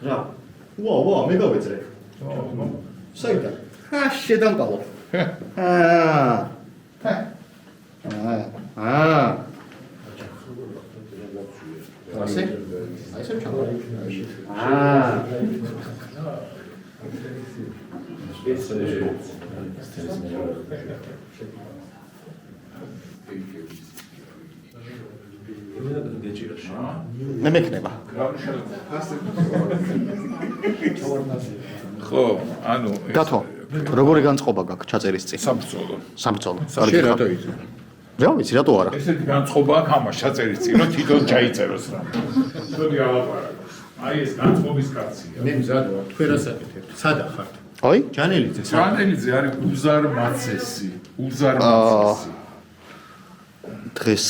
რა ვა მე გავეძრე საიდან შედამყალო ასე ესე ჩამო მე მეკნება ხო ანუ დათო როგორი განწყობა გაქვს ჩაწერის წინ სამბრძოლო შე რატო იცი რა ვიცი რატო არა ესეთი განწყობა აქვს ამას ჩაწერის წინ რომ თვითონ ჩაიწეროს რა ცოტი ალაპარაკო აი ეს განწყობის კაცია მე მზად ვარ თქვენ რა საკეთებთ სადა ხართ აი ჯანელიძე არის უზარმაცესი დღეს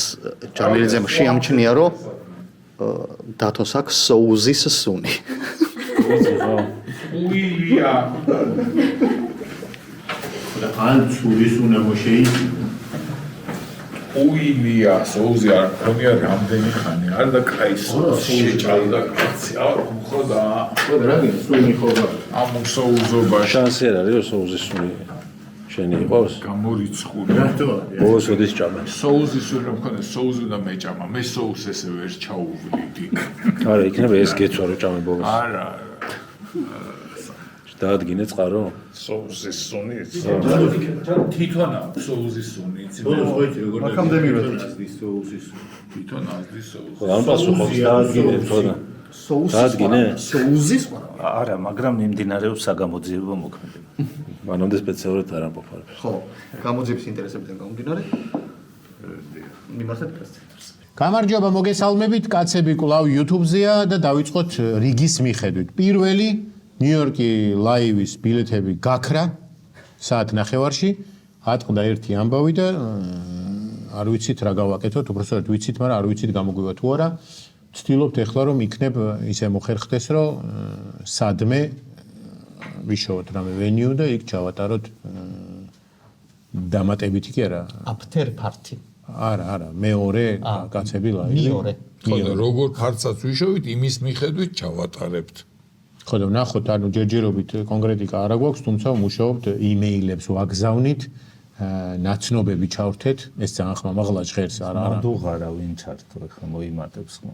ჯანელიძემ შეამჩნია რომ დათოს აქვს სოუზის სუნი უილია და ან ცურის უნდა მოშეიცი უილია სოუზი არ ქონია რამდენი ხანი არ და კაი შეჭალდა კაცი არ ხოდა რა გინდა სუნი ხობა ამ სოუზობაში შანსი არ არის რომ სოუზის სუნი შენი იყოს გამორიცხული რატო ბოლოს ოდის ჭამა სოუზის სული რომ მქონდეს სოუზი უნდა მეჭამა მე სოუს ესე ვერ ჩაუვლიდი არა იქნება ეს გეცვა რომ ჭამე ბოლოს არა დაადგინე წყარო სოუზის სუნი თვითონ აქვს სოუზის სუნი იცი აქამდე მივედი სოუსის თვითონ აქვს სოუზი ამ პასუხობს დაადგინე თორე დაადგინე სოუზის არა, მაგრამ მიმდინარეობს საგამოძიებო მოქმედება. მანამდე სპეციალურად არ ამბობ. ხო გამოძიების ინტერესებიდან გამომდინარე მიმართეთ პრესს გამარჯობა მოგესალმებით კაცები კვლავ YouTube-ზეა და დავიწყოთ რიგის მიხედვით. პირველი ნიუ-იორკი ლაივის ბილეთები გაქრა საათ 9:30-ში ატყდა ერთი ამბავი და არ ვიცით რა გავაკეთოთ, უბრალოდ ვიცით, მაგრამ არ ვიცით გამოგვივა თუ არა. ვცდილობთ ახლა რომ იქნებ ისე მოხერხდეს რომ სადმე ვიშოვოთ რამე ვენიუ და იქ ჩავატაროთ დამატებითი კი არა after party არა მეორე კაცები ლაივი მეორე ხო როგორ ფარცაც ვიშოვით იმის მიხედვით ჩავატარებთ ხო და ნახოთ ანუ ჯერჯერობით კონკრეტიკა არა გვაქვს თუმცა მუშაობთ იმეილებს ვაგზავნით ნაცნობები ჩავრთეთ ეს ძალიან ხმამაღლა ჟღერს არა დუღარა ვინ ჩართო ხა მოიმატებს ხო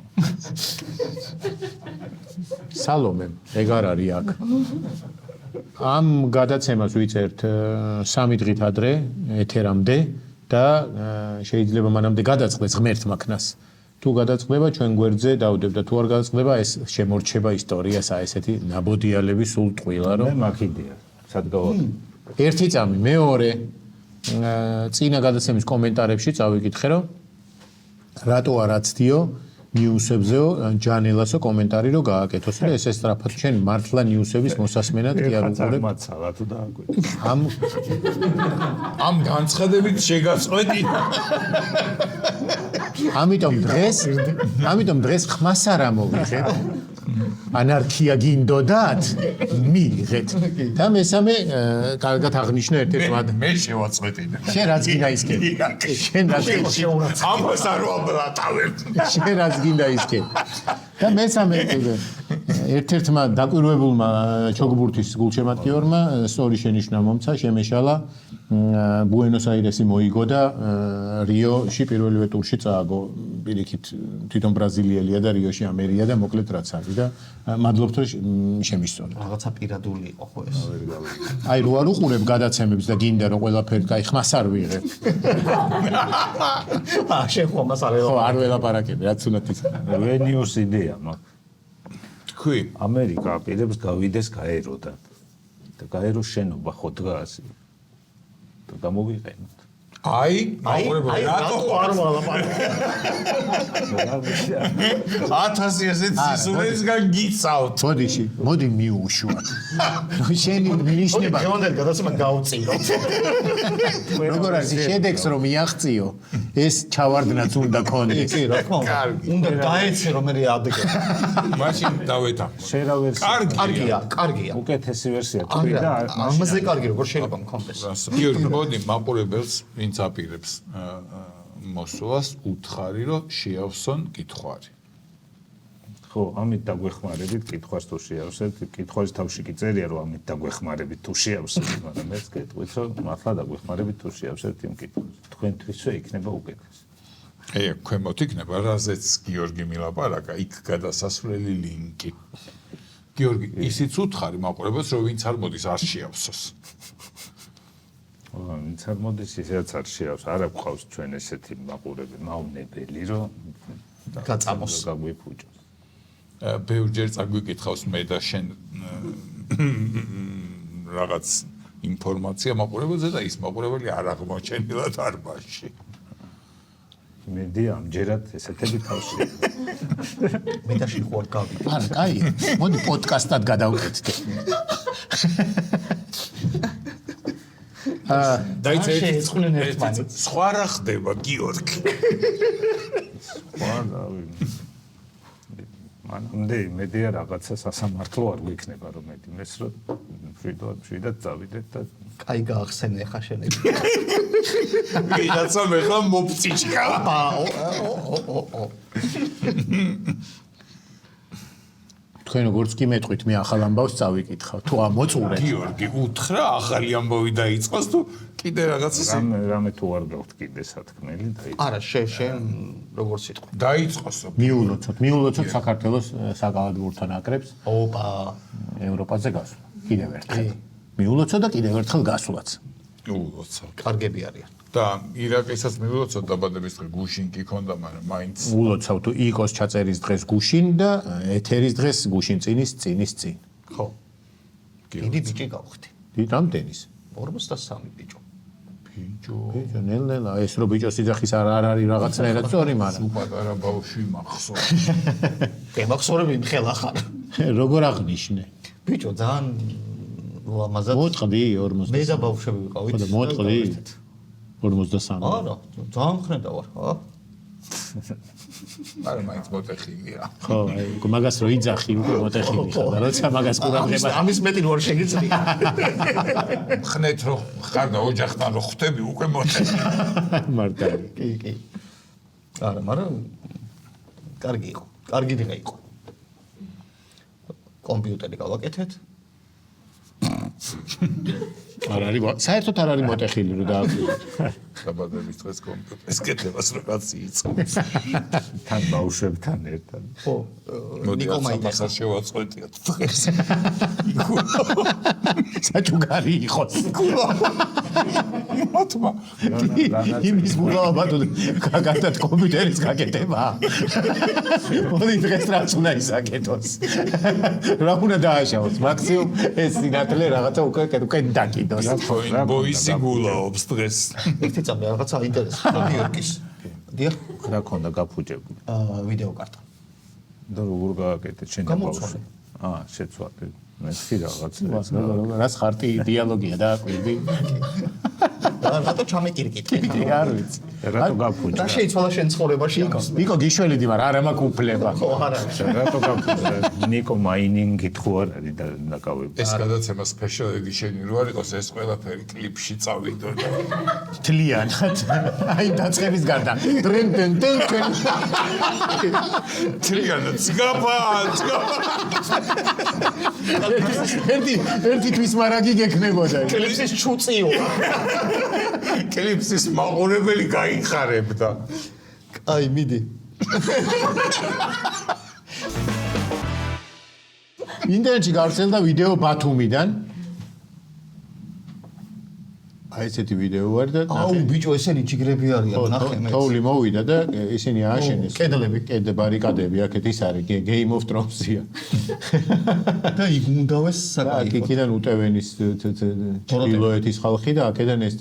სალომე ეგ არ არის აქ ამ გადაცემას ვიწერთ 3 დღით ადრე ეთერამდე და შეიძლება მანამდე გადაწყდეს ღმერთმა ქნას თუ გადაწყდება ჩვენ გვერდზე დავდებ და თუ არ გადაწყდება ეს შემორჩება ისტორიასა ესეთი ნაბოდიალები სულ ტყუილა რომ მე მაგიდია სად გავაკეთე ერთი წამი მეორე წინა გადაცემის კომენტარებში წავიკითხე რომ რატო არ აცდიო ნიუსებზეო ჯანელასო კომენტარი რომ გააკეთოს და ეს ესტრაფად ჩვენ მართლა ნიუსების მოსასმენად კი არ უყურებ მაცალა თუ დააკვირდი ამ განცხადებით შეგაწყვეტი ამიტომ დღეს ხმას არ ამოვიღებ ანარქია გინდოდათ მიიღეთ და მესამე კარგად აღნიშნე ერთ-ერთ მე შევაწყვეტინე შენ რაც გინდა ისკენ შენ რაც ამას არ ვაბრატავებ შენ რაც გინდა ისკენ და მესამე ერთ-ერთმა დაკვირვებულმა ჩოგბურთის გულშემატკივრმა სწორი შენიშვნა მომცა შემეშალა ბუენოს-აირესი მოიგო და რიოში პირველივე ტურში წააგო პირიქით თვითონ ბრაზილიელია და რიოში ამერია და მოკლედ რაც არის და მადლობთ რომ შემისწორეთ რაღაცა პირადული იყო ხო ეს აი რო არ უყურებ გადაცემებს და გინდა რომ ყველაფერი კაი ხმას არ ვიღებ შენ ხომას არ ხო არ ველაპარაკები რაც უნდა ის ვენიუს იდეა მაგ თქვი ამერიკა აპირებს გავიდეს გაეროდან და გაეროს შენობა ხო დგას და გამოვიყენოთ აი რატო არ ვალაპარაკე 1000 ესეთ სისულისგან გიცავთ მოდი მიუშვათ შენი ნიშნება გონდელ გადაცემა გავწიროთ როგორ არის შედეგს რომ მიაღწიო ეს ჩავარდნაც უნდა ქონდეს კი რა თქმა უნდა უნდა დაეცე რომ მე ადგე მაშინ დავეთა შერა ვერსია კარგია უკეთესი ვერსია თქვი და ამაზე კარგი როგორ შეიძლება მქონდეს გიორგი მოდი მაყურებელს ვინც აპირებს მოსვლას უთხარი რომ შეავსონ კითხვარი ხო, ამით დაგვეხმარებით კითხვას თუ შეავსებთ, კითხვის თავში კი წერია რომ ამით დაგვეხმარებით თუ შეავსებთ, მაგრამ ეს კითხვით რომ მართლა დაგვეხმარებით თუ შეავსებთ იმ კითხვას. თქვენთვისვე იქნება უკეთესი. ქვემოთ იქნება რაზეც გიორგი მილაპარაკა, იქ გადასასვლელი ლინკი. გიორგი, ისიც უთხარი მაყურებელს, რომ ვინც არ მოდის არ შეავსოს. ვინც არ მოდის ისაც არ შეავს, არ აქვს ჩვენ ესეთი მაყურებელი, მავნებელი, რომ გაწამოს. გაგვიფუჭოს. ბევრჯერ წაგვიკითხავს მე და შენ რაღაც ინფორმაცია მაყურებელზე და ის მაყურებელი არ აღმოჩენილა დარბაზში. მედი ამჯერად ესეთები თავში. მე და შეხوار გავიდე. არა, კაი. მოდი პოდკასტად გადავკეთდე. შეეწყნენ ერთმანეთს. სხვა რა ხდება გიორგი? მანამდე იმედია რაღაცა სასამართლო არ გვიქნება რომ მედიმეს რომ მშვიდად წავიდეთ და კაი გაახსენე ხა შენები. ვიღაცა მეხლა მოფწიჭკა. თქვენ როგორც კი მეტყვით მე ახალ ამბავს წავიკითხავ. თუ ამოწურეთ. გიორგი, უთხრა ახალი ამბავი დაიწყოს თუ კიდე რაღაცა რამე თუ არ გაქვთ კიდე სათქმელი დაიწყოს. არა, შენ როგორ სიტყვი. დაიწყოსო. მიულოცოთ საქართველოს საკალათბურთო ნაკრებს ოპა. ევროპაზე გასვლა. კიდევ ერთხელ. მიულოცოთ და კიდევ ერთხელ გასვლაც. ულოცო. კარგები არიან. და ირაკისაც მიულოცოთ დაბადების დღე გუშინ კი ქონდა, მაგრამ მაინც ულოცავ თუ იკოს ჩაწერის დღეს გუშინ და ეთერის დღეს გუშინ წინის წინ. ხო. დიდი ბიჭი გავხდი. რამდენის? 43 ბიჭო. ბიჭო. ბიჭო, ნელ-ნელა ეს რო ბიჭოს იძახის არ არის რაღაცნაირად სწორი, მაგრამ პატარა ბავშვი მახსოვს. გემახსოვრები მხელა ხარ. როგორ აღნიშნე? ბიჭო, ძალიან ლამაზად. მოტყდი 40. მე და ბავშვები ვიყავით. ხო და მოტყდი 43. არა, ძალიან ხრენდა ვარ, ხა? არა, მაინც მოტეხილია. ხო, აი, მაგას რო იძახი, უკვე მოტეხილი ხარ და როცა მაგას ყურადღება ამის მეტი რო არ შეგიძლია. ხნეთ რო ხარ და ოჯახთან რო ხვდები, უკვე მოტეხილი. მარტივი. კი. არა, მაგრამ კარგი იყო. კარგი დღე იყო. კომპიუტერი გავაკეთეთ. არ არის, საერთოდ არ არის მოტეხილი რო დააკვირდეთ. დაბადების დღეს კომპიუტერს კეთებას რაღაც იწყებს. თან ბავშვებთან ერთად. ხო, ნიკო მაიტეხა შევაწყვეტიათ დღეს. საჭუგარი იყოს. მათმა იმის მულაობა თუ გაგატათ კომპიუტერის გაკეთება. მოდი დღეს რაც უნდა ისაკეთოს. რა უნდა დააშავოს? მაქსიმუმ ეს სინათლე რაღაცა უკვე დაკიდოს. ბოისი გულაობს დღეს. ერთი წამი რაღაცა ინტერესია გიორგის. დიახ, რა ქონდა გაფუჭებული. ვიდეო კარტა. და როგორ გააკეთეთ შენ და ბავშვი? შეცვალე. მესი რაღაც. რას ხარტი დიალოგია დააკვირდი? რატო ჩამეკირკიტე? არ ვიცი. რატო გაფუჭე? რა შეიცვალა შენ ცხოვრებაში? ნიკო გიშველიდი, მაგრამ არ მაქვს უფლება. ხო, არა. რატო გაფუჭე? ნიკო მაინინგი თუ არ არის დაკავებული. ეს გადაცემა special edition-ი რო არ იყოს, ეს ყველაფერი კლიპში წავიდო და თლიანად. აი დაწყების გარდა. ტრენ. თლიანად ცგაფა. ერთი თვის მარაგი გექნებოდა. კლიპსის ჩუწიო. კლიპსის მაყურებელი გაიხარებდა. აი, მიდი. ინტერნეტში გავრცელდა ვიდეო ბათუმიდან. აი ესეთი ვიდეო ვარ და აუ, ბიჭო, ესენი ჯიგრები არიან, ნახე მე. თოვლი მოვიდა და ისინი ააშენეს. კედლები. ბარიკადები, აქეთ ის არის, Game of Thrones-ია. და იგუნდავეს საკაიფოდ. აქედან უტევენის ჩრდილოეთის ხალხი და აქედან ეს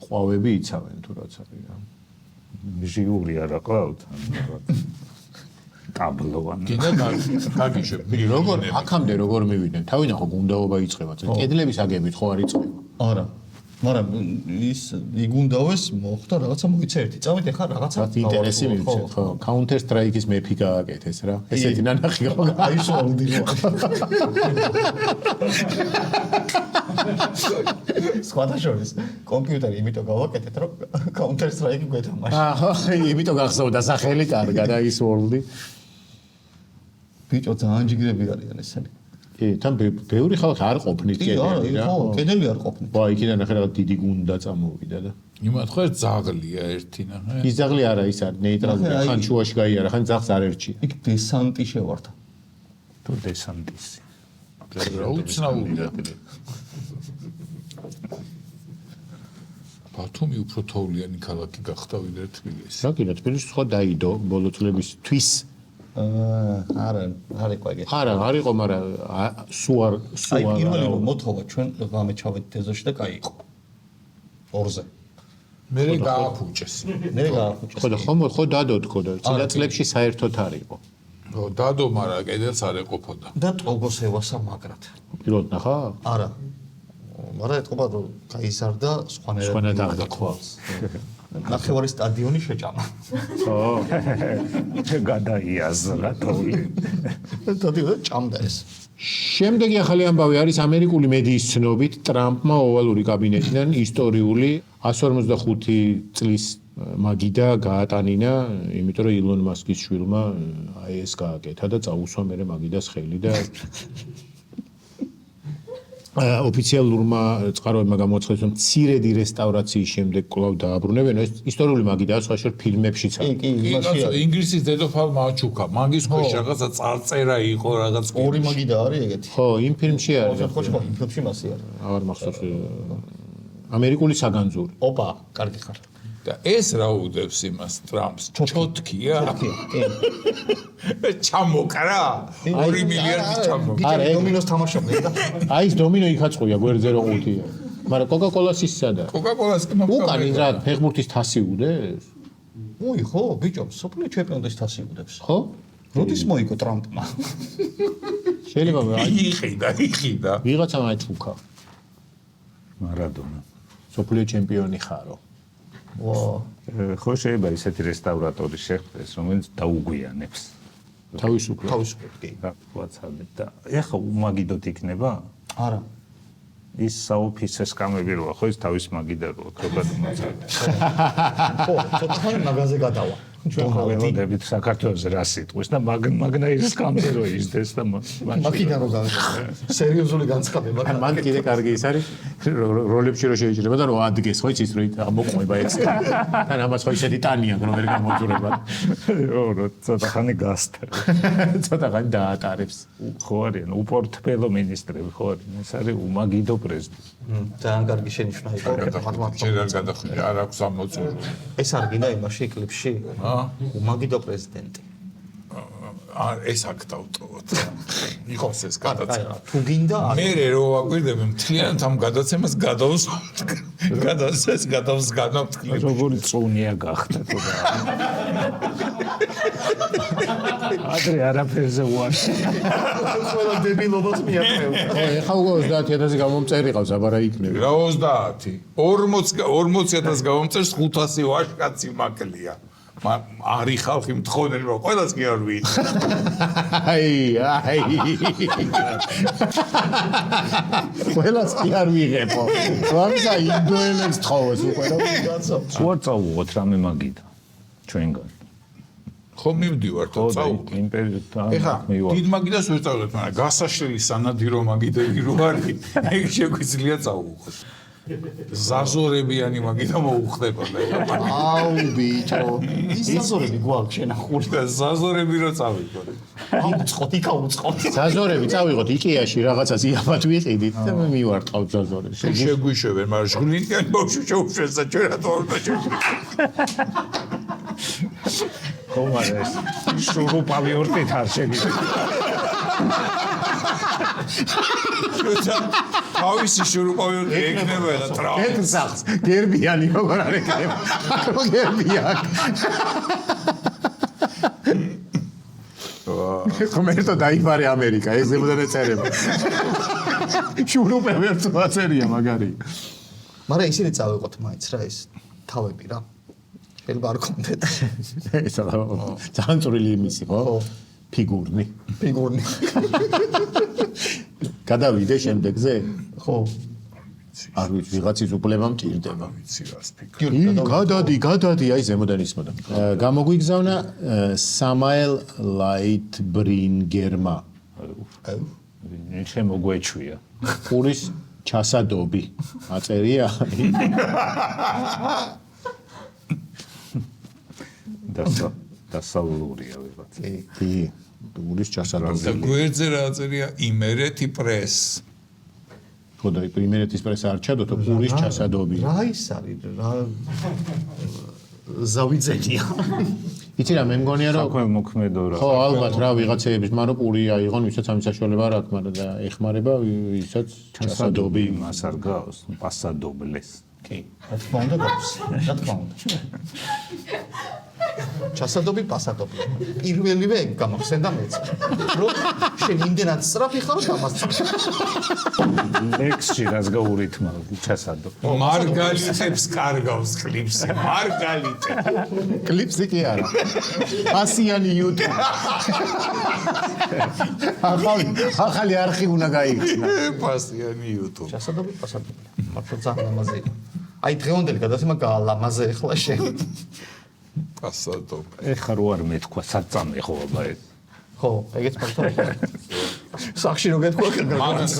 ყვავები იცავენ თუ რაც არის. ჟიური არა ყავთ? ტაბლოვანი. კიდე გაგიშვებ. როგორ აქამდე როგორ მივიდნენ? თავიდან ხო გუნდაობა იწყება. კედლების აგებით ხო არ იწყება? არა. მაგრამ ის იგუნდავეს, მოხდა რაღაცა მოიცა ერთი წამით, ეხლა რაღაცა ინტერესი მივიცეთ, ხო. Counter Strike-ის მეფი გააკეთეს რა. ესეთი ნანახი ხო აისოლდი. სხვადასხვა კომპიუტერი იმიტომ გავაკეთეთ, რომ Counter Strike გვეთამაშა. აჰა, იმიტომ გახსოვდა სახელი კარგა და ის World-ი. ბიჭო ძალიან ჯიგრები არიან ესენი. კი, თან ბევრი ხალხი არ ყოფნით კი, არა, კედელი რა. ხო, კედელი არ ყოფნით. ვა, იქიდან ახლა რაღაც დიდი გუნდა წამოვიდა და იმათ ხო ძაღლია ერთი ნახე. ის ძაღლი არა, ის არის ნეიტრალური, ხან შუაში გაიარა, ხან ძაღლს არ ერჩია. იქ დესანტი შევარდა. თუ დესანტისი. რა უცნაურია. ბათუმი უფრო თოვლიანი ქალაქი გახდა ვიდრე თბილისი. რა კიდე თბილისში სხვა დაიდო ბოლო წლებისთვის. არა ყვეგე. არა, არ იყო, მაგრამ სუ არ აი პირველი რომ მოთხოვა ჩვენ ღამე ჩავედით ეზოში და კაი იყო. ორზე. მე გააფუჭეს. მე გააფუჭეს. ხო დადო თქო და წინა წლებში საერთოდ არ იყო. ხო დადო, მაგრამ კიდეც არ ეყოფოდა. და ტოგოს ევასა მაგრად. პირველად ნახა? არა. მაგრამ ეთქობა რომ გაიზარდა სხვანაირად აღდა. ნახევარი სტადიონი შეჭამა. ხო. გადაიაზრა თოვლი. სტადიონი ჭამდა ეს. შემდეგი ახალი ამბავი არის ამერიკული მედიის ცნობით ტრამპმა ოვალური კაბინეტიდან ისტორიული 145 წლის მაგიდა გაატანინა, იმიტომ რომ ილონ მასკის შვილმა აი ეს გააკეთა და წაუსვა მერე მაგიდას ხელი და ოფიციალურმა წყაროებმა გამოაცხადეს, რომ მცირედი რესტავრაციის შემდეგ კვლავ დააბრუნებენ. ეს ისტორიული მაგიდაა, სხვა შორ ფილმებშიც არის. კი, იმაში არის. ინგლისის დედოფალმა აჩუქა, მაგის ქვეშ რაღაცა წარწერა იყო, რაღაც ორი მაგიდა არის ეგეთი. ხო, იმ ფილმში არის. ხო, იმ ფილმში მასი არის. აღარ მახსოვს ამერიკული საგანძური. ოპა, კარგი ხარ. და ეს რა უდევს იმას ტრამპს? ჩოთქია? ჩამოკრა? 2 მილიარდი ჩამოკრა. არა, დომინოს თამაშობდნენ და აი ეს დომინო იქაწყويا გვერდზე რო ყუთია. მაგრამ კოკა-კოლას ის სადა? კოკა-კოლას კი უკანი რა ფეხბურთის თასი უდეს? უი, ხო, ბიჭო, სოფლიო ჩემპიონატის თასი უდევს. ხო? როდის მოიგო ტრამპმა? შეიძლება იყიდა. ვიღაცამ აჩუქა. მარადონა. სოფლიო ჩემპიონი ხარო. ვა, ხო შეიძლება ისეთი რესტავრატორი შეხვდეს, რომელიც დაუგვიანებს. თავისუფლად. თავისუფლად კი. რა ვაცადებ და ეხა უმაგიდოთ იქნება? არა. ის საოფისე სკამები როა, ხო ის თავის მაგიდა როა, ქრობად მოწადე. ხო, ცოტა ხანი მაგაზე გადავა. ჩვენ ველოდებით საქართველოს რა სიტყვის და მაგნაირ სკამზე რო ისდეს და მაგიდან რო გავიხსნა. სერიოზული განცხადება. მან კიდე კარგი ის არის როლებში რო შეიძლება და რო ადგეს ხო იცის რო მოყვება ეს. თან ამას ხო ისეთი ტანიან რომ ვერ გამოძურება. რო ცოტა ხანი გასტა. ცოტა ხანი დაატარებს. ხო არიან უპორტფელო მინისტრები ხო არიან. ეს არის უმაგიდო პრეზიდენტი. ძალიან კარგი შენიშვნა იყო. შენ არ გადახვიდე, არ აქვს ამოწურვა. ეს არ გინდა იმაში კლიპში? უმაგიდო პრეზიდენტი. ეს აქ დავტოვოთ. იყოს ეს გადაცემა. თუ გინდა მე რო ვაკვირდები მთლიანად ამ გადაცემას გადავს განავთქლები. როგორი წუნია გახდა თუ რა. ადრე არაფერზე უარში. ყველა დებილობას მიაყევდა. ხო, ეხა უკვე 30000 გამომწერი ყავს, აბარა იქნება. რა 30? 40000 გამომწერს 500 ვაშკაცი მაკლია. არი ხალხი მთხოვდნენ რომ ყველას კი არ ვინ. აი. ყველას კი არ ვიღებო. ვამსა ინდოელებს თხოვოს უკვე რა გაცო. სულ წაუღოთ რამე მაგიდა ჩვენგან. ხო მივდივარ და წაუღოთ. იმპერიოდთან ეხა დიდ მაგიდას ვერ წავიღეთ, მაგრამ გასაშლელი სანადირო მაგიდები რო არის, ეგ შეგვიძლია წაუღოთ. ზაზორებიანი მაგიდა მოუხდებოდა. აუ ბიჭო, ის ზაზორები გვაქვს შენახული. და ზაზორები რო წავიღოთ. აუწყოთ, იქა უწყოთ. ზაზორები წავიღოთ იკეაში რაღაცას იაფად ვიყიდით და მე მივარტყავთ ზაზორებს. შეგვიშვებენ, მაგრამ ჟღლინიანი ბავშვი შეუშვეს და ჩვენ რატო არ დაჭერთ. ხო მაგრამ ეს შურუპავი ორტით არ შეგიძლია. თავისი შურუპავი ეგნება და ტრამპ. ეთსახს გერბიანი როგორ არ ეკნება. რო გერბიან. ხმერთო დაიბარე ამერიკა, ეს ზემოდან ეწერება. შურუპები ერთ დაწერია მაგარი. მაგრამ ისინი წავიღოთ მაინც რა ეს თავები რა. შეიძლება არ კონდეთ. ეს ძალიან წვრილი იმისი ხო? ფიგურნი. ფიგურნი. გადავიდე შემდეგზე? ხო. არ ვიცი, ვიღაცის უფლება მჭირდება. ვიცი რას ფიქრობ. გადადი, აი ზემოდან ისმოდა. გამოგვიგზავნა სამაელ ლაიტბრინგერმა. შემოგვეჩვია. პურის ჩასადობი. აწერია. დასავლურია ვიღაც. კი, პურის და ჩასადობი. გვერდზე რა წერია იმერეთი პრეს. ხოდა იმერეთის პრესა არ ჩადოთ, პურის ჩასადობი. რა ის არის რა ზავიძენია იცი რა, მე მგონია რომ საქმე მოქმედო რა. ხო, ალბათ რა ვიღაცეების, მაგრამ პური აიღონ, ვისაც ამის საშუალება არ აქვს, მაგრამ და ეხმარება ვისაც ჩასადობი. მას არ გავს, პასადობლეს. კი. რა თქმა უნდა გაქვს რა თქმა უნდა ჩასადობი პასადობი პირველივე გამახსენდა მეც რომ შენ იმდენად სწრაფი ხარ რომ დამასწრე ლექსში რას გაურითმა ჩასადო. მარგალიტებს კარგავს კლიპსი, მარგალიტე. კლიპსი კი არა. ასიანი YouTube. ახალი არხი უნდა გაიხსნა. პასიანი YouTube. ჩასადობი პასადობი მართლა ძალიან ლამაზია აი დღევანდელი გადაცემა გაალამაზე ახლა შენ პასადობი. ეხა რო არ მეთქვა საწამე ხო აბა ეს. ხო ეგეც მართლა სახში რო გეთქვა მაგას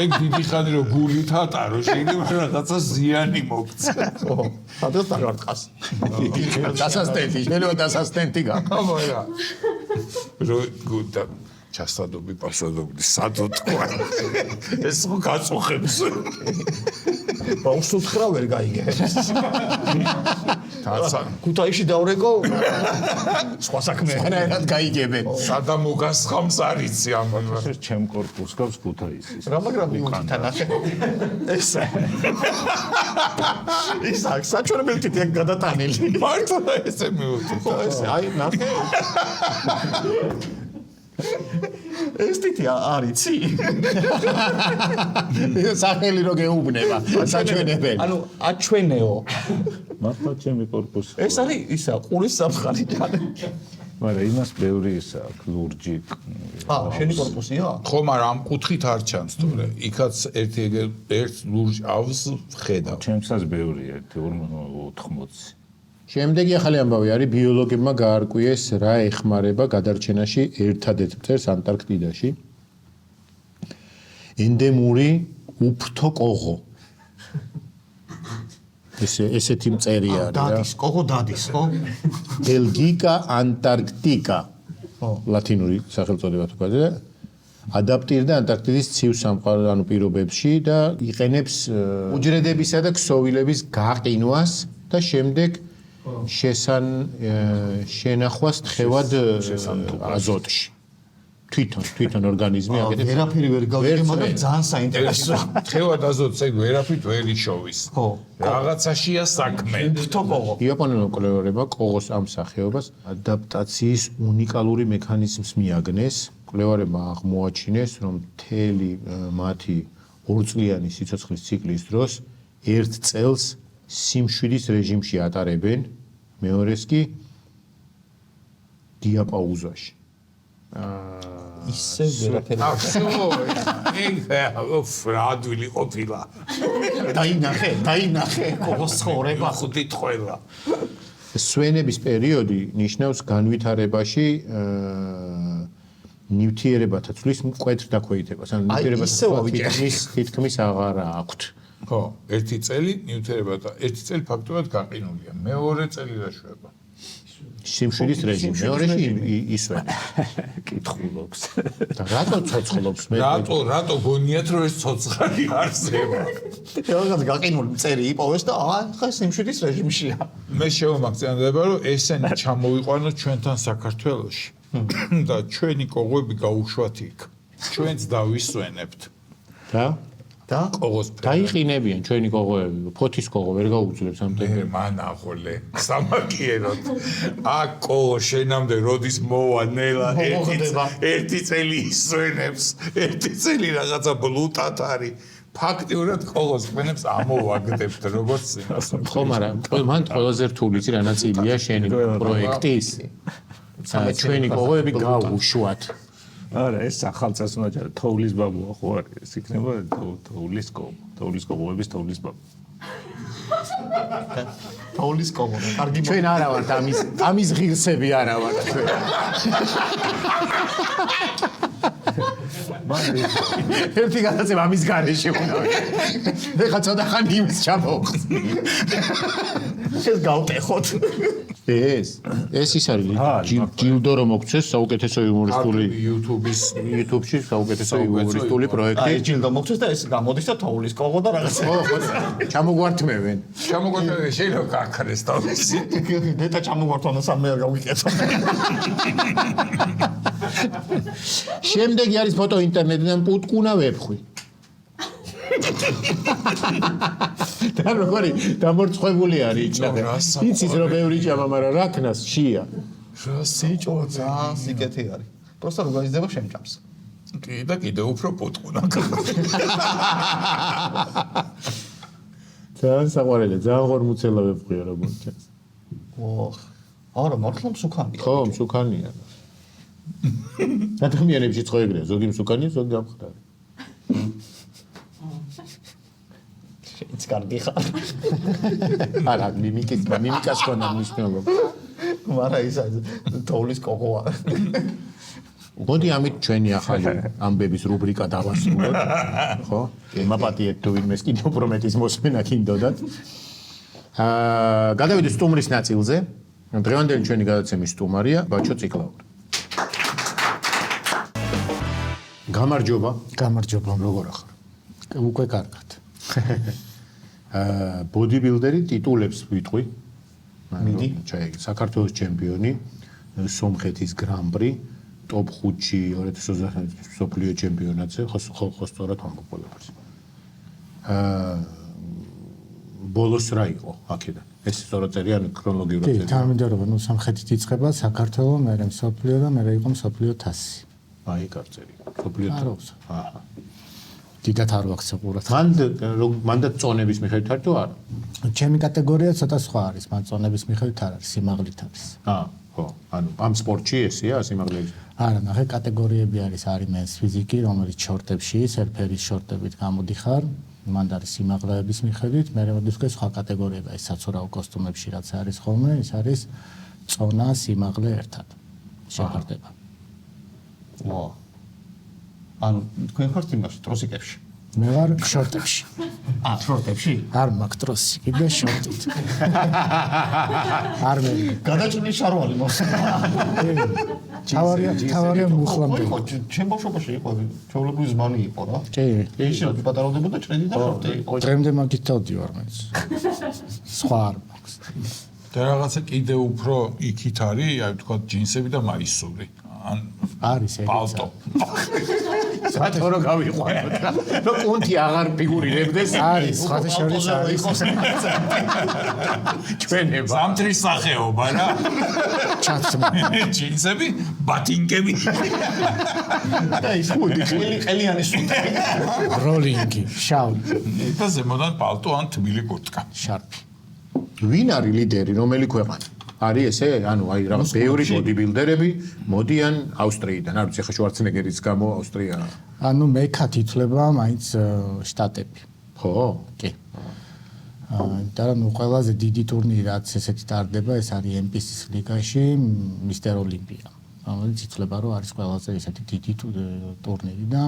ეგ დიდი ხანი რო გულით ატარო, შეიძლება რაღაცა ზიანი მოგწე. ხო სადაც დაგარტყას დასასტენტი, შეიძლება დასასტენტი გაქვს. აბა რა. რო გუდა ჩასადობი პასადობი სადო თქვა. ეს ხო გაწუხებს. ბავშვს ხრა ვერ გაიგე თაცა ქუთაისში დავრეკო სხვა საქმეა რანაირად გაიგებენ. სადა მოგასხამს არიცი ამბობა. ეს ჩემ კორპუს გავს ქუთაისის. რა მაგრამ მიუქთა ნახე ეს ის აქ საჩვენებელი თითი აქ გადატანილი მართლა ესე მივუწევ. ხო ესე აი ნახე ეს თითი არიცი სახელი რო გეუბნება, საჩვენებელი. ანუ აჩვენეო მართლა ჩემი კორპუსი. ეს არის ისა ყურის სამხარი მაგრამ იმას ბევრი ისა ლურჯი. შენი კორპუსია ხო, მაგრამ ამ კუთხით არ ჩანს თორე. იქაც ერთ ლურჯავს ხედავ. ჩემსაც ბევრი 1.80. შემდეგი ახალი ამბავი არის ბიოლოგებმა გაარკვიეს რა ეხმარება გადარჩენაში ერთადერთ მწერს ანტარქტიდაში. ენდემური უფთო კოღო. ესეთი მწერი არის რა. დადის კოღო დადის ხო ბელგიკა ანტარქტიკა. ხო ლათინური სახელწოდება თუ გაძე. ადაპტირდა ანტარქტიდის ცივ სამყარო ანუ პირობებში და იყენებს უჯრედებისა და ქსოვილების გაყინვას და შემდეგ შენახვას თხევად აზოტში. თვითონ ორგანიზმი აკეთებს. ვერაფერი ვერ გავიგე, მაგრამ ძალიან საინტერესოა. თხევად აზოტს ეგ ვერაფრით ვერ იშოვის. ხო. რაღაცაშია საქმე. უფთო კოღო. იაპონელმა კვლევარებმა კოღოს ამ სახეობას ადაპტაციის უნიკალური მექანიზმს მიაგნეს. კვლევარებმა აღმოაჩინეს, რომ მთელი მათი ორწლიანი სიცოცხლის ციკლის დროს ერთ წელს სიმშვიდის რეჟიმში ატარებენ, მეორეს კი დიაპაუზაში. ისე ვერაფერი. ეგ ფრადვილი ყოფილა. დაინახე კოღოს ცხოვრება. ხუთით ყველა. სვენების პერიოდი ნიშნავს განვითარებაში ნივთიერებათა ცვლის მკვეთრ დაქვეითებას. ანუ ნივთიერებათა თითქმის აღარ აქვთ. ხო, ერთი წელი ნივთიერებათა, ერთი წელი ფაქტობრივად გაყინულია. მეორე წელი რა შვება? სიმშვიდის რეჟიმი, მეორეში ისვენ. კითხულობს. და რატო ცოცხლობს მე? რატო გონიათ რომ ეს ცოცხალი არსება? რაღაც გაყინული მწერი იპოვეს და ახლა სიმშვიდის რეჟიმშია. მე შევამაგზავნდება რომ ესენი ჩამოვიყვანოთ ჩვენთან საქართველოში და ჩვენი კოღოები გაუშვათ იქ. ჩვენც დავისვენებთ. და კოღოს დაიყინებიან ჩვენი კოღოები, ფოთის კოღო ვერ გაუძლებს ამ ტემპერატურას. მანახოლე, სამაგიეროდ. აკო შენამდე როდის მოვა ნელა ერთი წელი ისვენებს, ერთი წელი რაღაცა ბლუტად არის. ფაქტიურად კოღოს ყენებს ამოვაგდებთ როგორც იმას. ხო, მაგრამ მან ყველაზე რთული იცი რა ნაწილია შენი პროექტის. ჩვენი კოღოები გაუშვათ. არა, ეს ახალწელს უნდა ჯერ თოვლის ბაბუა ხო არის? ეს იქნება თოვლის კობო. თოვლის კობოების თოვლის ბაბუ. თოვლის კობო. კარგი ჩვენ არა ვართ ამის ღირსები არა ვართ ჩვენ. ერთი გადაცემა ამის გარეშე უნდა. ეხლა ცოტა ხანი იმის ჩამოვხს. ეს გავტეხოთ. ეს ის არის ჯილდო რომ მოგცეს საუკეთესო იუმორისტული YouTube-ში საუკეთესო იუმორისტული პროექტი. ეს ჯილდო მოგცეს და ეს გამოდის და თოვლის კობო და რაღაცა. ხო, ჩამოგვართმევენ. ჩამოგვართმევენ შეიძლება გაქრეს თავისი. დედა ჩამოგვართვანა სამე არ გავიკეთო. შემდეგი არის ფოტო ინტერნეტიდან პუტკუნა ვებხვი. და როგორი დამორწყვებული არის იქნებ. იცის რომ ბევრი ჭამა, მაგრამ რა ქნას შია. სიჭო ძალიან სიკეთე არის. პროსტა რო გაიზრდება შემჭამს. კი და კიდე უფრო პუტკუნა. ძალიან საყვარელია, ძალიან ღორმუცელა ვებხვია როგორც ჩანს. ოხ. არა, მართლა მსუქანია. ხო, მსუქანია. ადამიანებში ხო ეგრეა, ზოგი მსუქანია, ზოგი გამხდარი. ის კარგი ხარ. არა, მიმიკას ქონა მნიშვნელობა. მაგრამ ის თოვლის კოკო არის. მოდი ამით ჩვენი ახალი ამბების რუბრიკა დავასრულოთ. ხო? მაპატიეთ თუ ვინმეს კიდევ პრომეთის მოსმენა გინდოდათ. გადავიდეთ სტუმრის ნაწილზე. დღევანდელი ჩვენი გადაცემის სტუმარია ბაჩო ციკლაური. გამარჯობა. გამარჯობა. როგორ ახარ? უკვე კარგად. ბოდიბილდერი ტიტულებს ვიტყვი. მიდი, ჩაიგი, საქართველოს ჩემპიონი, სომხეთის გრან-პრი, ტოპ 5-ში 2020 წლის მსოფლიო ჩემპიონატზე, ხო სწორად ამბობ ყველაფერს. ბოლოს რა იყო აქედან? ეს სწორად წერია ქრონოლოგიურად. კი, თანამედროვე, ნუ სამხრეთით იწყება საქართველოს, მერე მსოფლიო და მერე იყო მსოფლიო თასი. აი, კარწერი. მსოფლიო თასი. აჰა. დიდათ არ ვაქცევ ყურად. მანდ წონების მიხედვით არ თუ არა? ჩემი კატეგორია ცოტა სხვა არის, მან წონების მიხედვით არ არის, სიმაღლით არის. ხო, ანუ ამ სპორტში ესეა სიმაღლეში. არა, ნახე კატეგორიები არის მენს ფიზიკი, რომელიც შორტებში, სერფერის შორტებით გამოდიხარ, მანდ არის სიმაღლეების მიხედვით, მე მოდის უკვე სხვა კატეგორიები, ეს საცურაო კოსტუმებში რაც არის ხოლმე, ეს არის წონა, სიმაღლე ერთად. შეხარდება. ვა. ანუ თქვენ ხართ იმაში ტროსიკებში. მე ვარ შორტებში. შორტებში? არ მაქვს ტროსი, კიდე შორტით. არ მე. გადაჭრილი შარვალი მოსულა. თავარია მუხლამდე. ხო, ჩემ ბავშვობაში იყო, ჩვეულებრივი ზმანი იყო რა. კი. ისე პატარაობდა ჭრედი და შორტი იყო. დრემდე მაგით დავდივარ მეც. სხვა არ მაქვს. და რაღაცა კიდე უფრო იქით არის, აი თქვა ჯინსები და მაისური. ან არის ეგეც. პალტო. სათო რო გავიყვანოთ რა. რო კონთი აღარ ფიგურირებდეს. არის, სხვათა შორის არის. ჩვენება. ზამთრის სახეობა რა. ჩაცმა. ჯინსები, ბატინკები. და ის ყელიანი სუნთი. როლინგი, შავი, და ზემოდან პალტო ან თბილი კურტკა. შარფი. ვინ არის ლიდერი, რომელი ქვეყანა? არის ესე, ანუ აი რაღაც ბევრი ბოდიბილდერები მოდიან ავსტრიიდან. არ ვიცი, ხა შვარცენეგერის გამო ავსტრია. ანუ მეკად ითვლება მაინც შტატები. ხო? კი. და ნუ ყველაზე დიდი ტურნირი რაც ესეთი ტარდება, ეს არის MP-ის ლიგაში, მისტერ ოლიმპია. რომელიც ითვლება, რომ არის ყველაზე ესეთი დიდი ტურნირი და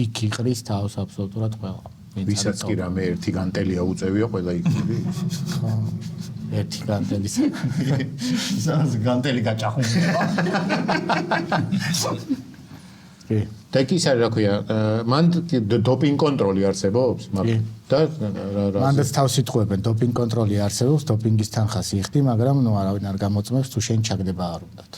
იქ იყრის თავს აბსოლუტურად ყველა. ვისაც კი რამე ერთი განტელია უწევია, ყველა იქნება. ხო. ერთი განტელის. ზას განტელი გაჭახუნდება. კი. და კი ის არის რა ქვია, მან დოპინგ კონტროლი არსებობს, მაგრამ და მანდაც თავს იტყუებენ, დოპინგ კონტროლი არსებობს, დოპინგის თანხას იხდი, მაგრამ ნუ არავინ არ გამოწმებს თუ შენ ჩაგდება არ უნდათ.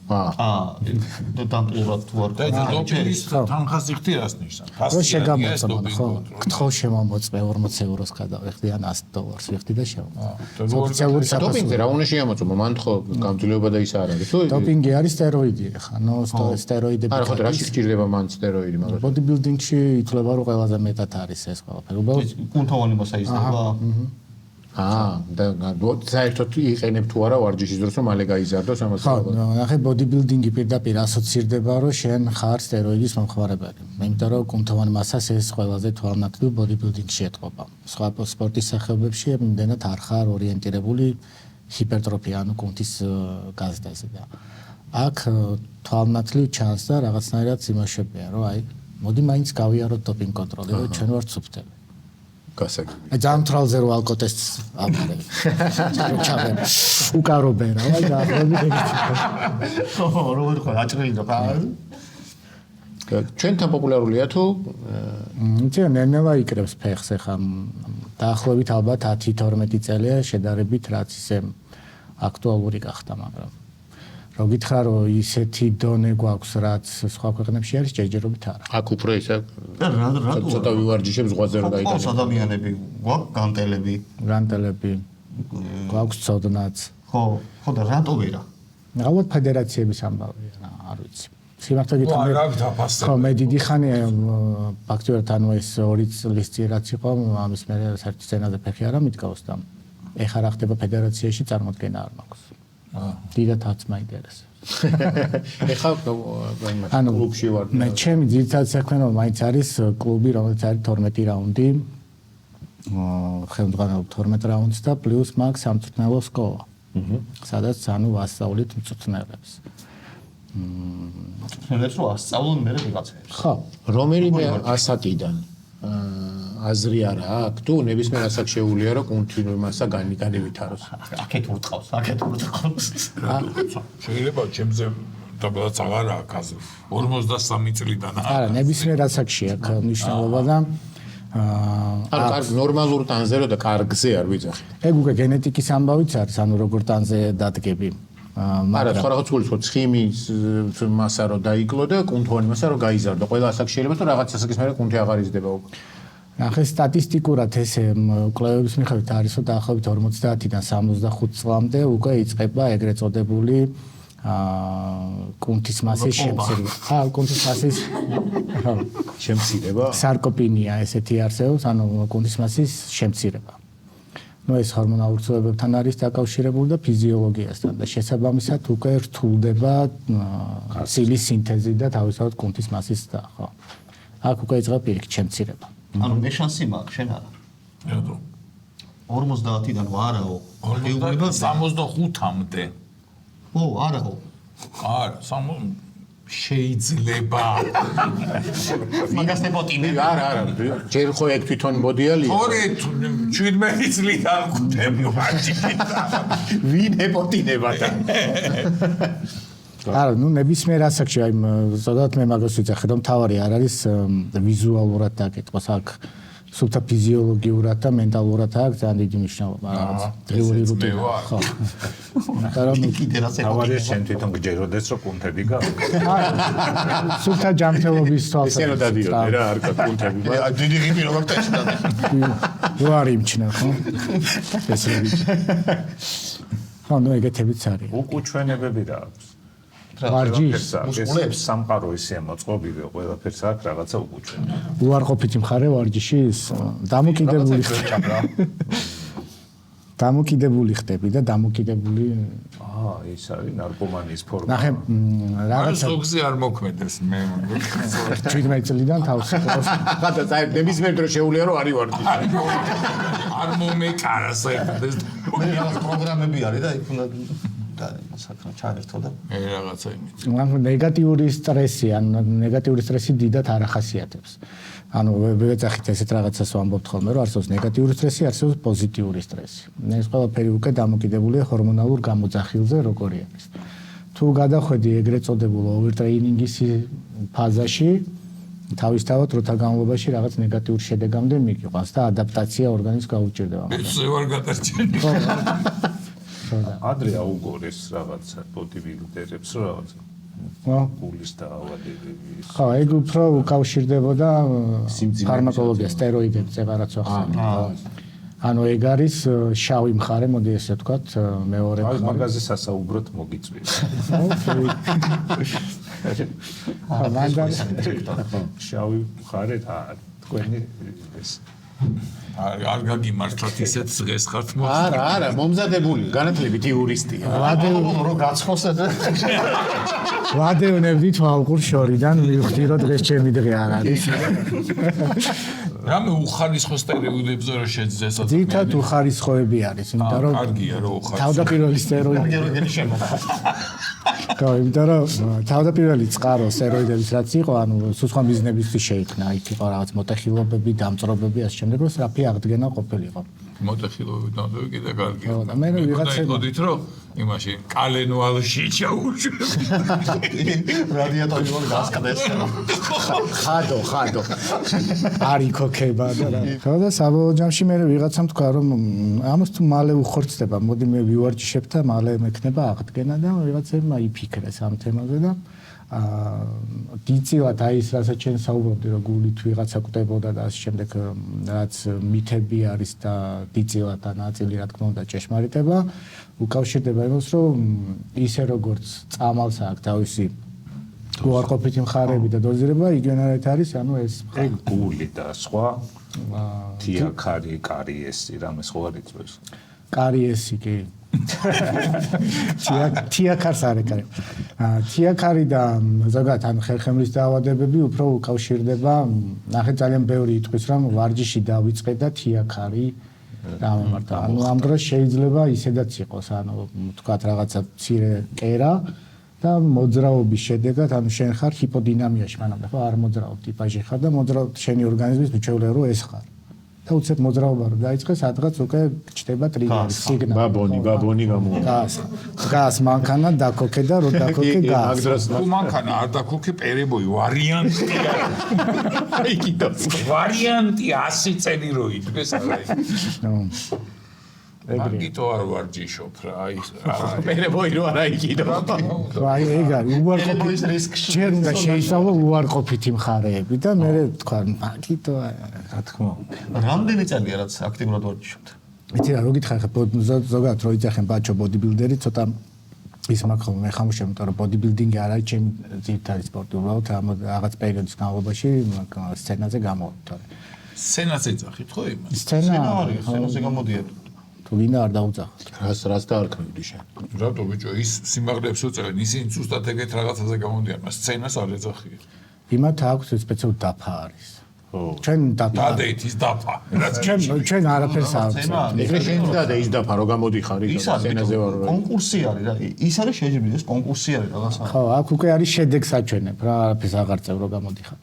და დამპლურად თუ არ და დოპინგის თანხას იხდი რას ნიშნავს? რო შეგამოწმო, ხო? გთხოვ შემომოწმე 40 ევროს გადავიხდი ან $100 ვიხდი და შემომოწმე. ოფიციალური დოპინგზე რა უნდა შეამოწმო? მან ხო გამძლეობა და ის არ არის. თუ დოპინგი არის სტეროიდი, ხა, ნუ სტეროიდები. არა, ხო, რაში გჭირდება მან სტეროიდი, მაგრამ ბოდიბილდინგში ითვლება რომ ყველაზე მეტად არის ეს ყველაფერი. უბრალოდ კუნთოვანი მოსაიზრდება. და საერთოდ იყენებ თუ არა ვარჯიშის დროს რომ მალე გაიზარდოს ამას. ხო, ნახე ბოდიბილდინგი პირდაპირ ასოცირდება რომ შენ ხარ სტეროიდის მომხმარებელი. იმიტომ რომ კუნთოვან მასას ეს ყველაზე თვალნათლივ ბოდიბილდინგში ეტყობა. სხვა სპორტის სახეობებში იმდენად არ ხარ ორიენტირებული ჰიპერტროფია, ანუ კუნთის გაზრდაზე და აქ თვალნათლივ ჩანს და რაღაცნაირად იმაშებია, რომ აი, მოდი მაინც გავიაროთ დოპინგ კონტროლი, რომ ჩვენ ვართ სუფთები. გასაგები. ძალიან თვალზე რო ალკოტესტს ამბობენ. ჩავენ. უკარობენ რა, აი დაახლოებით ეგეთი. ხო, როგორ ხო, აჭრილი და ჩვენთან პოპულარულია თუ იცი, ნელა იკრებს ფეხს ახლა დაახლოებით ალბათ 10-12 წელია შედარებით რაც ისე აქტუალური გახდა, მაგრამ რო გითხრა რომ ისეთი დონე გვაქვს რაც სხვა ქვეყნებში არის, ჯერჯერობით არა. აქ უფრო ისე და რა ცოტა ვივარჯიშებ ზღვაზე რომ გაიტანო. ყავს ადამიანები, გვაქვს განტელები. განტელები გვაქვს ცოდნაც. ხო და რატო ვერა? ალბათ ფედერაციების ამბავია რა, არ ვიცი. სიმართლე რა გითხრათ. დაფასდება. ხო, მე დიდი ხანია ფაქტიურად ანუ ეს 2 წლის წინ რაც იყო, ამის მე საერთოდ სცენაზე ფეხი არ ამიდგავს და ეხლა რა ხდება ფედერაციაში წარმოქმნა არ მაქვს. დიდათაც მაინტერესებს. ეხლა ანუ კლუბში ვარ. მე ჩემი ძირითადი საქმიანობა მაინც არის კლუბი, რომელიც არის 12 რაუნდი. ხელმძღვანელობ 12 რაუნდს და პლუს მაქვს სამწვრთნელო სკოლა. სადაც ანუ ვასწავლით მწვრთნელებს. მწვრთნელებს რო ასწავლონ მე ვიღაცებს. ხო, რომელიმე ასაკიდან აზრი არა აქვს თუ ნებისმიერ ასაკ შეუულია რომ კონტინუი მასა განივითაროს. აქეთ ურტყავს, აქეთ ურტყავს. შეიძლება ჩემზე დაბადაც აღარ აქვს აზრი. 53 წლიდან არა, ნებისმიერ ასაკში აქვს მნიშვნელობა და არა, კარგ ნორმალურ ტანზე რო და კარგზე არ ვიძახი. ეგ უკვე გენეტიკის ამბავიც არის, ანუ როგორ ტანზე დადგები. არა, სხვა რაღაც უცხო ცხიმის მასა რო დაიკლო და კუნთოვანი მასა რო გაიზარდო. ყველა ასაკში შეიძლება თუ რაღაც ასაკის მერე კუნთი აღარ იზრდება უკვე. ნახე სტატისტიკურად ესე კვლევების მიხედვით არის რომ დაახლოებით 50-დან 65 წლამდე უკვე იწყება ეგრეთ წოდებული კუნთის მასის შემცირება. კუნთის მასის შემცირება? სარკოპინია ესეთი არსებობს, ანუ კუნთის მასის შემცირება. ნუ ეს ჰორმონალურ ცვლილებებთან არის დაკავშირებული და ფიზიოლოგიასთან და შესაბამისად უკვე რთულდება ცილის სინთეზი და თავისთავად კუნთის მასის და ხო. აქ უკვე იწყება პირიქით შემცირება. ანუ მე შანსი მაქვს, შენ არა. რატო? 50-დან ვარაო. 65-მდე. ო, არაო. არა, შეიძლება. მაგას ნებოტინე. არა, ჯერ ხო ეგ თვითონ მოდიალია. ორი 17 წლიდან გვდები ვაჭი. ვინ ებოტინება და არა, ნუ ნებისმიერ ასაკში აი ზოგადად მე მაგას ვიძახე, რომ თავარი არ არის ვიზუალურად დაკეთოს აქ სულთა ფიზიოლოგიურად და მენტალურად აქვს ძალიან დიდი მნიშვნელობა რაღაც დღიური რუტინა ხო. კიდე რა თავარია შენ თვითონ გჯეროდეს რომ კუნთები გაქვს. სულთა ჯანმრთელობის თვალსაზრისით. ესენო დადიოდი რა არ გაქვს კუნთები. დიდი ღიმი როგორ ტეშტა. რო არ იმჩნევ ხო? ეს რები. ხო, ნუ ეგეთებიც არის. უკუჩვენებები რა აქვს. ვარჯიშს მუსკულებს სამყარო ისე მოწყობილი ყველაფერს აქვს რაღაცა უკუჩვენები. უარყოფითი მხარე ვარჯიშის დამოკიდებული დამოკიდებული ხდები და დამოკიდებული ის არის ნარკომანიის ფორმა. ნახე რაღაცა ზოგზე არ მოქმედებს მე 17 წლიდან თავს ხადა წაი ნებისმიერ დროს შეუულია რომ არის ვარჯიში. არ მომეკარა საერთოდ პროგრამები არის და იქ უნდა და საქმე ჩაერთო და რაღაცა იმით. ანუ ნეგატიური სტრესი, ანუ ნეგატიური სტრესი დიდად არ ახასიათებს. ანუ ვეძახით ესეთ რაღაცას ვამბობთ ხოლმე, რომ არსებობს ნეგატიური სტრესი, არსებობს პოზიტიური სტრესი. ეს ყველაფერი უკვე დამოკიდებულია ჰორმონალურ გამოძახილზე, როგორი არის. თუ გადახვედი ეგრეთ წოდებულ ოვერტრეინინგის ფაზაში, თავისთავად დროთა განმავლობაში რაღაც ნეგატიურ შედეგამდე მიგიყვანს და ადაპტაცია ორგანიზმს გაუჭირდება. ეს ვარ გადარჩენი. ადრე აუგორეს რაღაცა ბოდიბილდერებს რაღაცა. გულის და ავადების. ხო, ეგ უფრო უკავშირდებოდა ფარმაკოლოგია, სტეროიდებზე რაღაც ახსენებს. ანუ ეგ არის შავი მხარე, მოდი ესე ვთქვათ, მეორე აი მხარე. მაგაზე სასაუბროთ მოგიწვია. მანდარ შავი მხარე და თქვენი ეს არ გაგიმართლათ ისეთ დღეს ხართ არა, მომზადებული, განათლებით იურისტია. რო გაცხოსე და ვადევნებდით ალყურ შორიდან მივხვდი რომ დღეს ჩემი დღე არ არის. რამე უხარისხო სტერეოტიპებზე რო შეძეს ძირითადად უხარისხოები არის, იმიტომ რომ კარგია რო უხარისხო. თავდაპირველი სტერეოტიპი გერგენი შემოხარ. ხო, იმიტომ რომ თავდაპირველი წყარო სტეროიდების რაც იყო, ანუ სხვა ბიზნესისთვის შეიქმნა, იქ იყო რაღაც მოტეხილობები, დამწრობები, ასე შემდეგ, რომ სწრაფი აღდგენა ყოფილიყო. მოტეხილობები დამწრობები კიდე კარგია. ხო, და მე ვიღაცები დაიყოდით რომ იმაში კალენუალში ჩაუშვი. რადიატორი რომ გასკდეს. ხადო. არი ქოქება და რა. ხო და საბოლოო ჯამში მე ვიღაცამ თქვა რომ ამას თუ მალე უხორცდება, მოდი მე ვივარჯიშებ და მალე მექნება აღდგენა და ვიღაცებმა იფიქრეს ამ თემაზე და დიწილად აი ეს რასაც ჩვენ საუბრობდი რომ გულით ვიღაცა კვდებოდა და ამ შემდეგ რაც მითები არის და დიწილად და ნაწილი რა თქმა უნდა ჭეშმარიტება უკავშირდება იმას რომ ისე როგორც წამალს აქვს თავისი უარყოფითი მხარეები და დოზირება იგივენად არის ანუ ეს ეგ გული და სხვა თიაქარი კარიესი რამე სხვა არ იწვევს კარიესი კი თიაქარს არ ეკარი. თიაქარი და ზოგადად ან ხერხემლის დაავადებები უფრო უკავშირდება, ნახე ძალიან ბევრი იტყვის რომ ვარჯიში დავიწყე და თიაქარი დამემართა. ანუ ამ დროს შეიძლება ისედაც იყოს, ანუ თქვათ რაღაცა მცირე კერა და მოძრაობის შედეგად, ანუ შენ ხარ ჰიპოდინამიაში, მანამდე ხო არ მოძრაობ ტიპაჟი ხარ და მოძრაობ შენი ორგანიზმის მიჩვეულია რომ ეს ხარ. და უცებ მოძრაობა რო დაიწყეს, სადღაც უკვე ჩდება ტრიგერი, სიგნალი. ბაბონი გამოვა. გას მანქანა დაკოქე და რო დაკოქე გას. თუ მანქანა არ დაკოქე პერებოი ვარიანტია. აი კიდო. ვარიანტი 100 წელი რო იდგეს არა ის. მაგიტო არ ვარჯიშობ რა აი პერებოი რო არა იქიდო. აი ეგ არის უარყოფის რისკი. ჯერ უნდა შეისწავლო უარყოფითი მხარეები და მე თქვა მაგიტო რა თქმა უნდა. რამდენი წელია რაც აქტიურად ვარჯიშობთ? იცი რა რო გითხარ ხა ზოგადად რო იძახენ ბაჩო ბოდიბილდერი ცოტა ის მაგ ხოლმე ხამუშა იმიტომ რომ ბოდიბილდინგი არ არის ჩემი ძირითადი სპორტი უბრალოდ რაღაც პერიოდის განმავლობაში სცენაზე გამოვთორე. სცენაზე ძახით ხო იმას? სცენაზე გამოდიეთ. თუ ვინა არ დაუძახოთ. რას დაარქმევდი შენ? რატო ბიჭო ის სიმაღლეებს უწევენ ისინი ზუსტად ეგეთ რაღაცაზე გამოდიან მას სცენას არ ეძახიან. იმათ აქვს სპეციალური დაფა არის. ჩვენ დაფა. დადეითის დაფა. რაც ჩვენ არაფერს არ ვწევთ. ეგრე შენ და ის დაფა რო გამოდიხარ ის სცენაზე ვარ. კონკურსი არის რა. ის არის შეიძლება ეს კონკურსი არის რაღაცა. ხო, აქ უკვე არის შედეგს აჩვენებ რა, არაფერს აღარ წევ რო გამოდიხარ.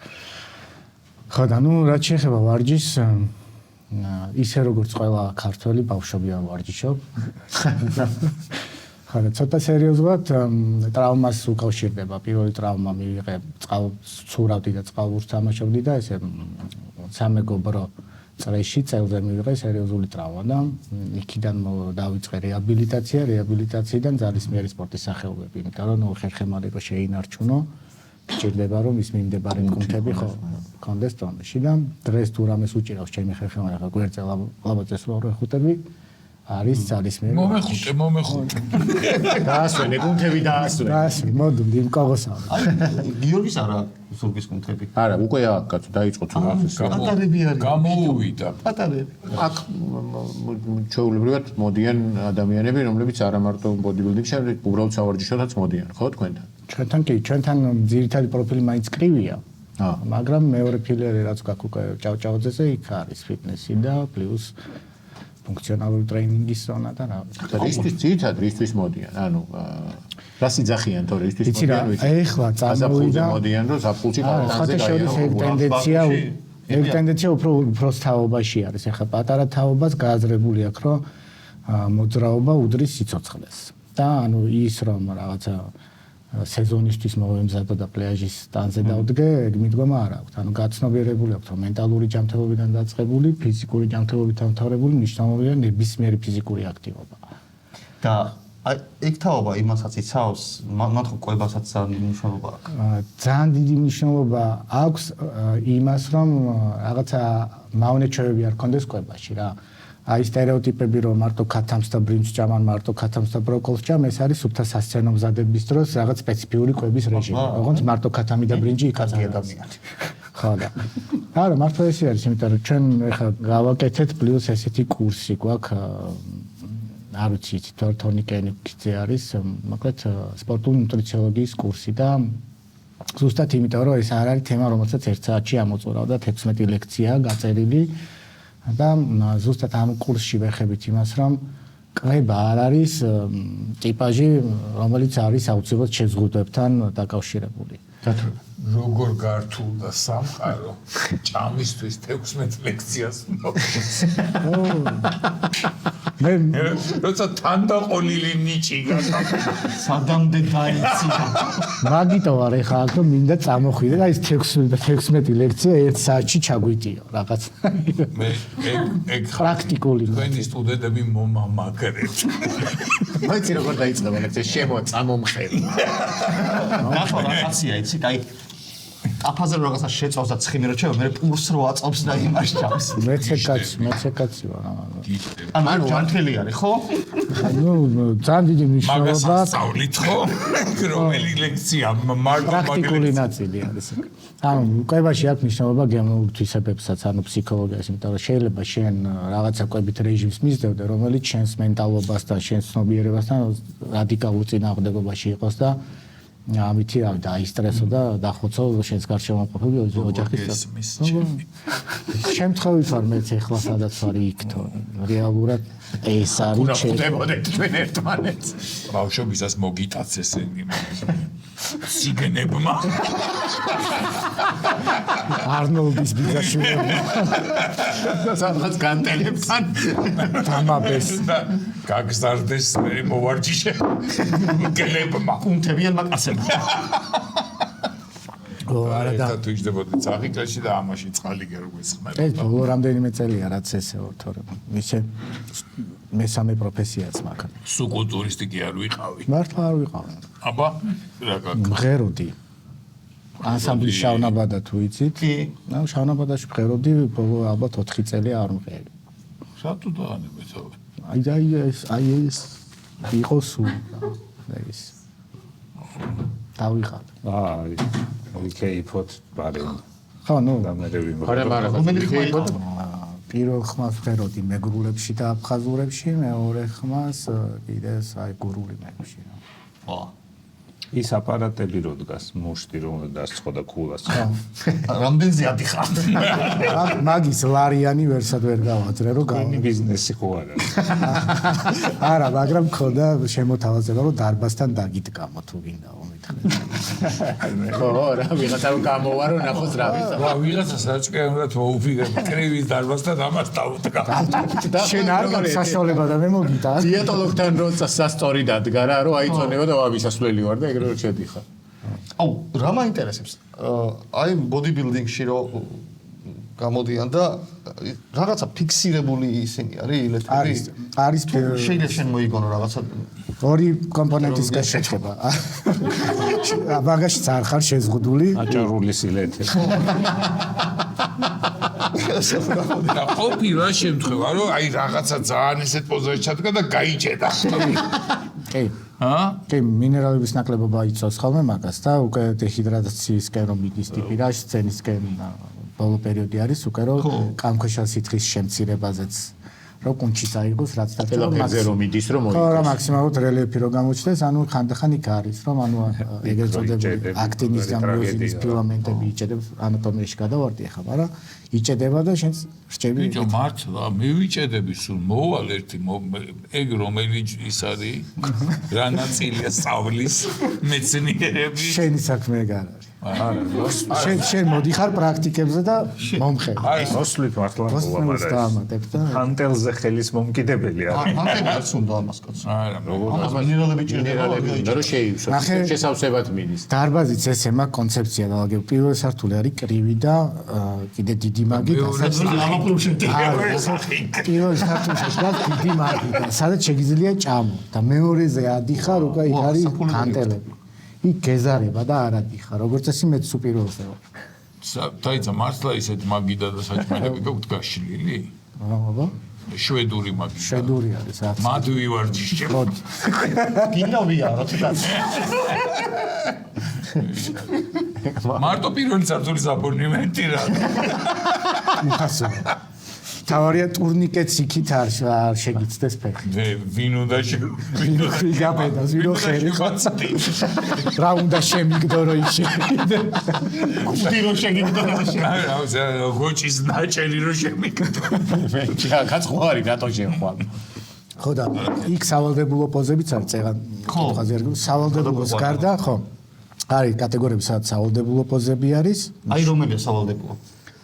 ხო და ნუ რაც შეეხება ვარჯიშს ისე როგორც ყველა ქართველი ბავშვია ვარჯიშობ. ხო და ცოტა სერიოზულად ტრავმას უკავშირდება. პირველი ტრავმა მივიღე წყალცურავდი და წყალბურთს თამაშობდი და ესე სამეგობრო წრეში წელზე მივიღე სერიოზული ტრავმა და იქიდან დავიწყე რეაბილიტაციიდან ძალისმიერი სპორტის სახეობები, იმიტომ რომ ხერხემალი რო შეინარჩუნო გჭირდება რომ ის მიმდებარე კუნთები ხო კონდეს ტონში და დღეს თუ რამეს უჭირავს ჩემი ხერხემალი ხა გვერდზე ლაბოძეს რო ეხუტები არის ძალისმიერი მომეხუტე დაასვენე კუნთები დაასვენე მოდუნ იმ კოგოსავ გიორგის არა ზურგის კუნთები არა უკვე აქ კაცო დაიწყო თუ პატარები არის გამოუვიდა პატარები აქ ჩვეულებრივად მოდიან ადამიანები რომლებიც არა მარტო ბოდიბილდინგში უბრალოდ სავარჯიშოთაც მოდიან ხო თქვენთან ჩვენთან ძირითადი პროფილი მაინც კრივია. მაგრამ მეორე ფილერი რაც გაქვს უკვე ჭავჭავაძეზე იქ არის ფიტნესი და პლუს ფუნქციონალური ტრეინინგის ზონა და რა. რისთვის მოდიან? ანუ რას იძახიან თორე ისთვის მოდიან? ეხლა წამოვიდა მოდიან რომ საფულში ხალხზე გაიარონ. ეგ ტენდენცია უფრო თაობაში არის. ეხლა პატარა თაობას გააზრებული აქვს რომ მოძრაობა უდრის სიცოცხლეს. და ანუ ის რომ რაღაცა სეზონისთვის მოვემზადო და პლაჟის სტანზე დავდგე, ეგ მიდგომა არ აქვს. ანუ გაცნობიერებული აქვს, რომ მენტალური ჯანმრთელობიდან დაწყებული, ფიზიკური ჯანმრთელობით დამთავრებული მნიშვნელოვანია ნებისმიერი ფიზიკური აქტივობა. და ეგ თაობა იმასაც იცავს, მათ ხო კვებასაც ძალიან მნიშვნელობა აქვს. ძალიან დიდი მნიშვნელობა აქვს იმას, რომ რაღაცა მავნეჩვევები არ კონდეს კვებაში რა. აი სტერეოტიპები რომ მარტო ქათამს და ბრინჯს ჭამან, მარტო ქათამს და ბროკოლს ჭამ, ეს არის სუფთა სასცენო მზადების დროს რაღაც სპეციფიური კვების რეჟიმი. ოღონდ მარტო ქათამი და ბრინჯი იქაც ადამიანი. ხო და არა მართლა ესე არის, იმიტომ რომ ჩვენ ეხლა გავაკეთეთ პლუს ესეთი კურსი გვაქვს არ ვიცი თორნიკენიკიძე არის მოკლედ სპორტული ნუტრიციოლოგიის კურსი და ზუსტად იმიტომ რომ ეს არ არის თემა რომელსაც 1 საათში ამოწურავ და 16 ლექციაა გაწერილი და ზუსტად ამ კურსში ვეხებით იმას რომ კრება არ არის ტიპაჟი რომელიც არის აუცილებლად შეზღუდვებთან დაკავშირებული როგორ გართულდა სამყარო ჭამისთვის 16 ლექციას მე როცა თანდაყოლილი ნიჭი სადამდე დაიცია მაგიტო არ ეხა აქ რომ მინდა წამოხვიდე და ეს 16 ლექცია 1 საათში ჩაგვიტიო რაღაც მე ეგ პრაქტიკული თქვენი სტუდენტები მომამაგრეთ ვიცი როგორ დაიწყება ლექცია შემოწამომხები ნახო რაღაცია იცი აი აფაზე რაღაცა შეწავს და ცხიმი რო შევა მე პურს რო აწავს და იმას ჩავს მეცე კაცი ვარ ანუ ჯანთელი არის ხო ну ძალიან დიდი მნიშვნელობა მაგას სწავლით ხო რომელი ლექცია პრაქტიკული ნაწილი არის ანუ უკებაში აქვს მნიშვნელობა გემოვნურ თვისებებსაც ანუ ფსიქოლოგიაში იმიტომ რომ შეიძლება შენ რაღაცა კვებით რეჟიმს მისდევდე რომელიც შენს მენტალობასთან შენს ცნობიერებასთან რადიკალურ წინააღმდეგობაში იყოს და ამითი რა დაისტრესო და დახოცო შენს გარშემოყოფები ოჯახის შემთხვევით ვარ მეც ეხლა სადაც ვარ იქ თო რეალურად ეს არის ხვდებოდეთ ჩვენ ერთმანეთს ბავშვობისას მოგიტაცეს სიგნებმა არნოლდის ბიძაშვილებმა და სადღაც განტელებთან დამაბეს გაგზარდეს მე მოვარჯიშე გელებმა კუნთებიან მაკაცებმა არა და თუ იჯდებოდი წაღიკაში და ამაში წყალი გერგვესხმება ეს ბოლო რამდენიმე წელია რაც ესე ვარ თორემ ისე მესამე პროფესიაც მაქვს სუ კულტურისტი კი არ ვიყავი მართლა არ ვიყავი აბა რა გაკ მღეროდი ანსამბლი შავნაბადა თუ იცით კი ნუ შავნაბადაში მღეროდი ბოლო ალბათ 4 წელი არ მღერი სათუ დაანებეთავე აი ეს იყო სულ ეს დავიღალ ვიქეიფოთ ბარემ ხო ნუ და მე რომელი ხმა იყო პირველ ხმას მღეროდი მეგრულებში და აფხაზურებში მეორე ხმას კიდეს აი გურული მეგრებში ვა ის აპარატები რო დგას მუშტი რომ დასწყო და ქულას რამდენზე ადიხარ მაგის ლარიანი ვერსად ვერ გავაძრე რომ გონი ბიზნესი ხო არა არა მაგრამ ხოდა შემოთავაზება რომ დარბასთან დაგიტკამო თუ გინდა მომითხრე ხო რა ვიღაცა გამოვარო ნახოს რა რა ვიღაცას რაჭკე უნდა მოუფიგე კრივის დარბასთან ამას დაუტკა შენ არ გაქვს საშუალება და მე მოგიტა დიეტოლოგთან როცა სასტორი დადგა რა რომ აიწონება და ვაბისასვლელი ვარ და ეგრე რომ შედიხარ აუ რა მაინტერესებს აი ბოდიბილდინგში რო გამოდიან და რაღაცა ფიქსირებული ისინი არის ილეთები არის შეიძლება შენ მოიგონო რაღაცა ორი კომპონენტის შეჭება ბაგაჟიც არ ხარ შეზღუდული აჭარული სილეთე და ყოფილა შემთხვევა რომ აი რაღაცა ძალიან ესეთ პოზაში ჩადგა და გაიჭედა კი კი მინერალების ნაკლებობა იწვევს ხოლმე მაგას და უკვე დეჰიდრატაციისკენ რომ მიდის ტიპი რა სცენისკენ ბოლო პერიოდი არის უკვე რომ კამქვეშა სითხის შემცირებაზეც რო კუნჩი წაიღოს რაც ტელეფონზე რომ მიდის რომ ხო რა მაქსიმალურად რელიეფი რო გამოჩნდეს ანუ ხანდახან იქ არის რომ ანუ ეგრეთ წოდებული აქტინის და მიოზინის ფილამენტები იჭედებს ანატომიაში გადავარდი ახლა მაგრამ იჭედება და შენს რჩები ბიჭო მართლა მე ვიჭედები სულ მოვალ ერთი ეგ რომელი ის არის რა ნაწილია სწავლის მეცნიერების შენი საქმე ეგ არ არის შენ მოდიხარ პრაქტიკებზე და მომხე მოსვლით მართლა დაამატებ და ჰანტელზე ხელის მომკიდებელი არის ანტენაც უნდა ამას კაცო არა ამას მინერალები ჭირდება და რომ შეივსო შესავსებად მიდის დარბაზიც ესე მაქვს კონცეფცია და პირველ სართული არის კრივი და კიდე დიდი მაგი და პირველ სართულში დგას დიდი მაგი და სადაც შეგიძლია ჭამო და მეორეზე ადიხარ უკვე იქ არის კანტელები იქ გეზარება და არ ადიხარ როგორც წესი მეც სუპირველზე ვარ დაიცა მართლა ისეთ მაგიდა და საჭმელები გაქვთ გაშლილი აბა შვედური მაგი შვედური არის რა მათ ვივარჯიშე გინდა ვიარო თქო მარტო პირველი საფუძვლის აბონემენტი რა. მიხასო. თავარია ტურნიკეტს იქით არ შეგიცდეს ფეხი. ვინ უნდა ვინო გაბედას, ვინო ხერი ხოც. რა უნდა შემიგდო რომ ისე. ვინო შეგიგდო რომ ისე. რა გოჭის ნაჭერი რომ შემიგდო. ჩა კაცხვარი რატო შეხვალ? ხო და იქ სავალდებულო პოზებიც არის წეღან. ხო. სავალდებულოს გარდა, ხო. არის კატეგორიები, სადაც სავალდებულო პოზები არის. აი რომელია სავალდებულო?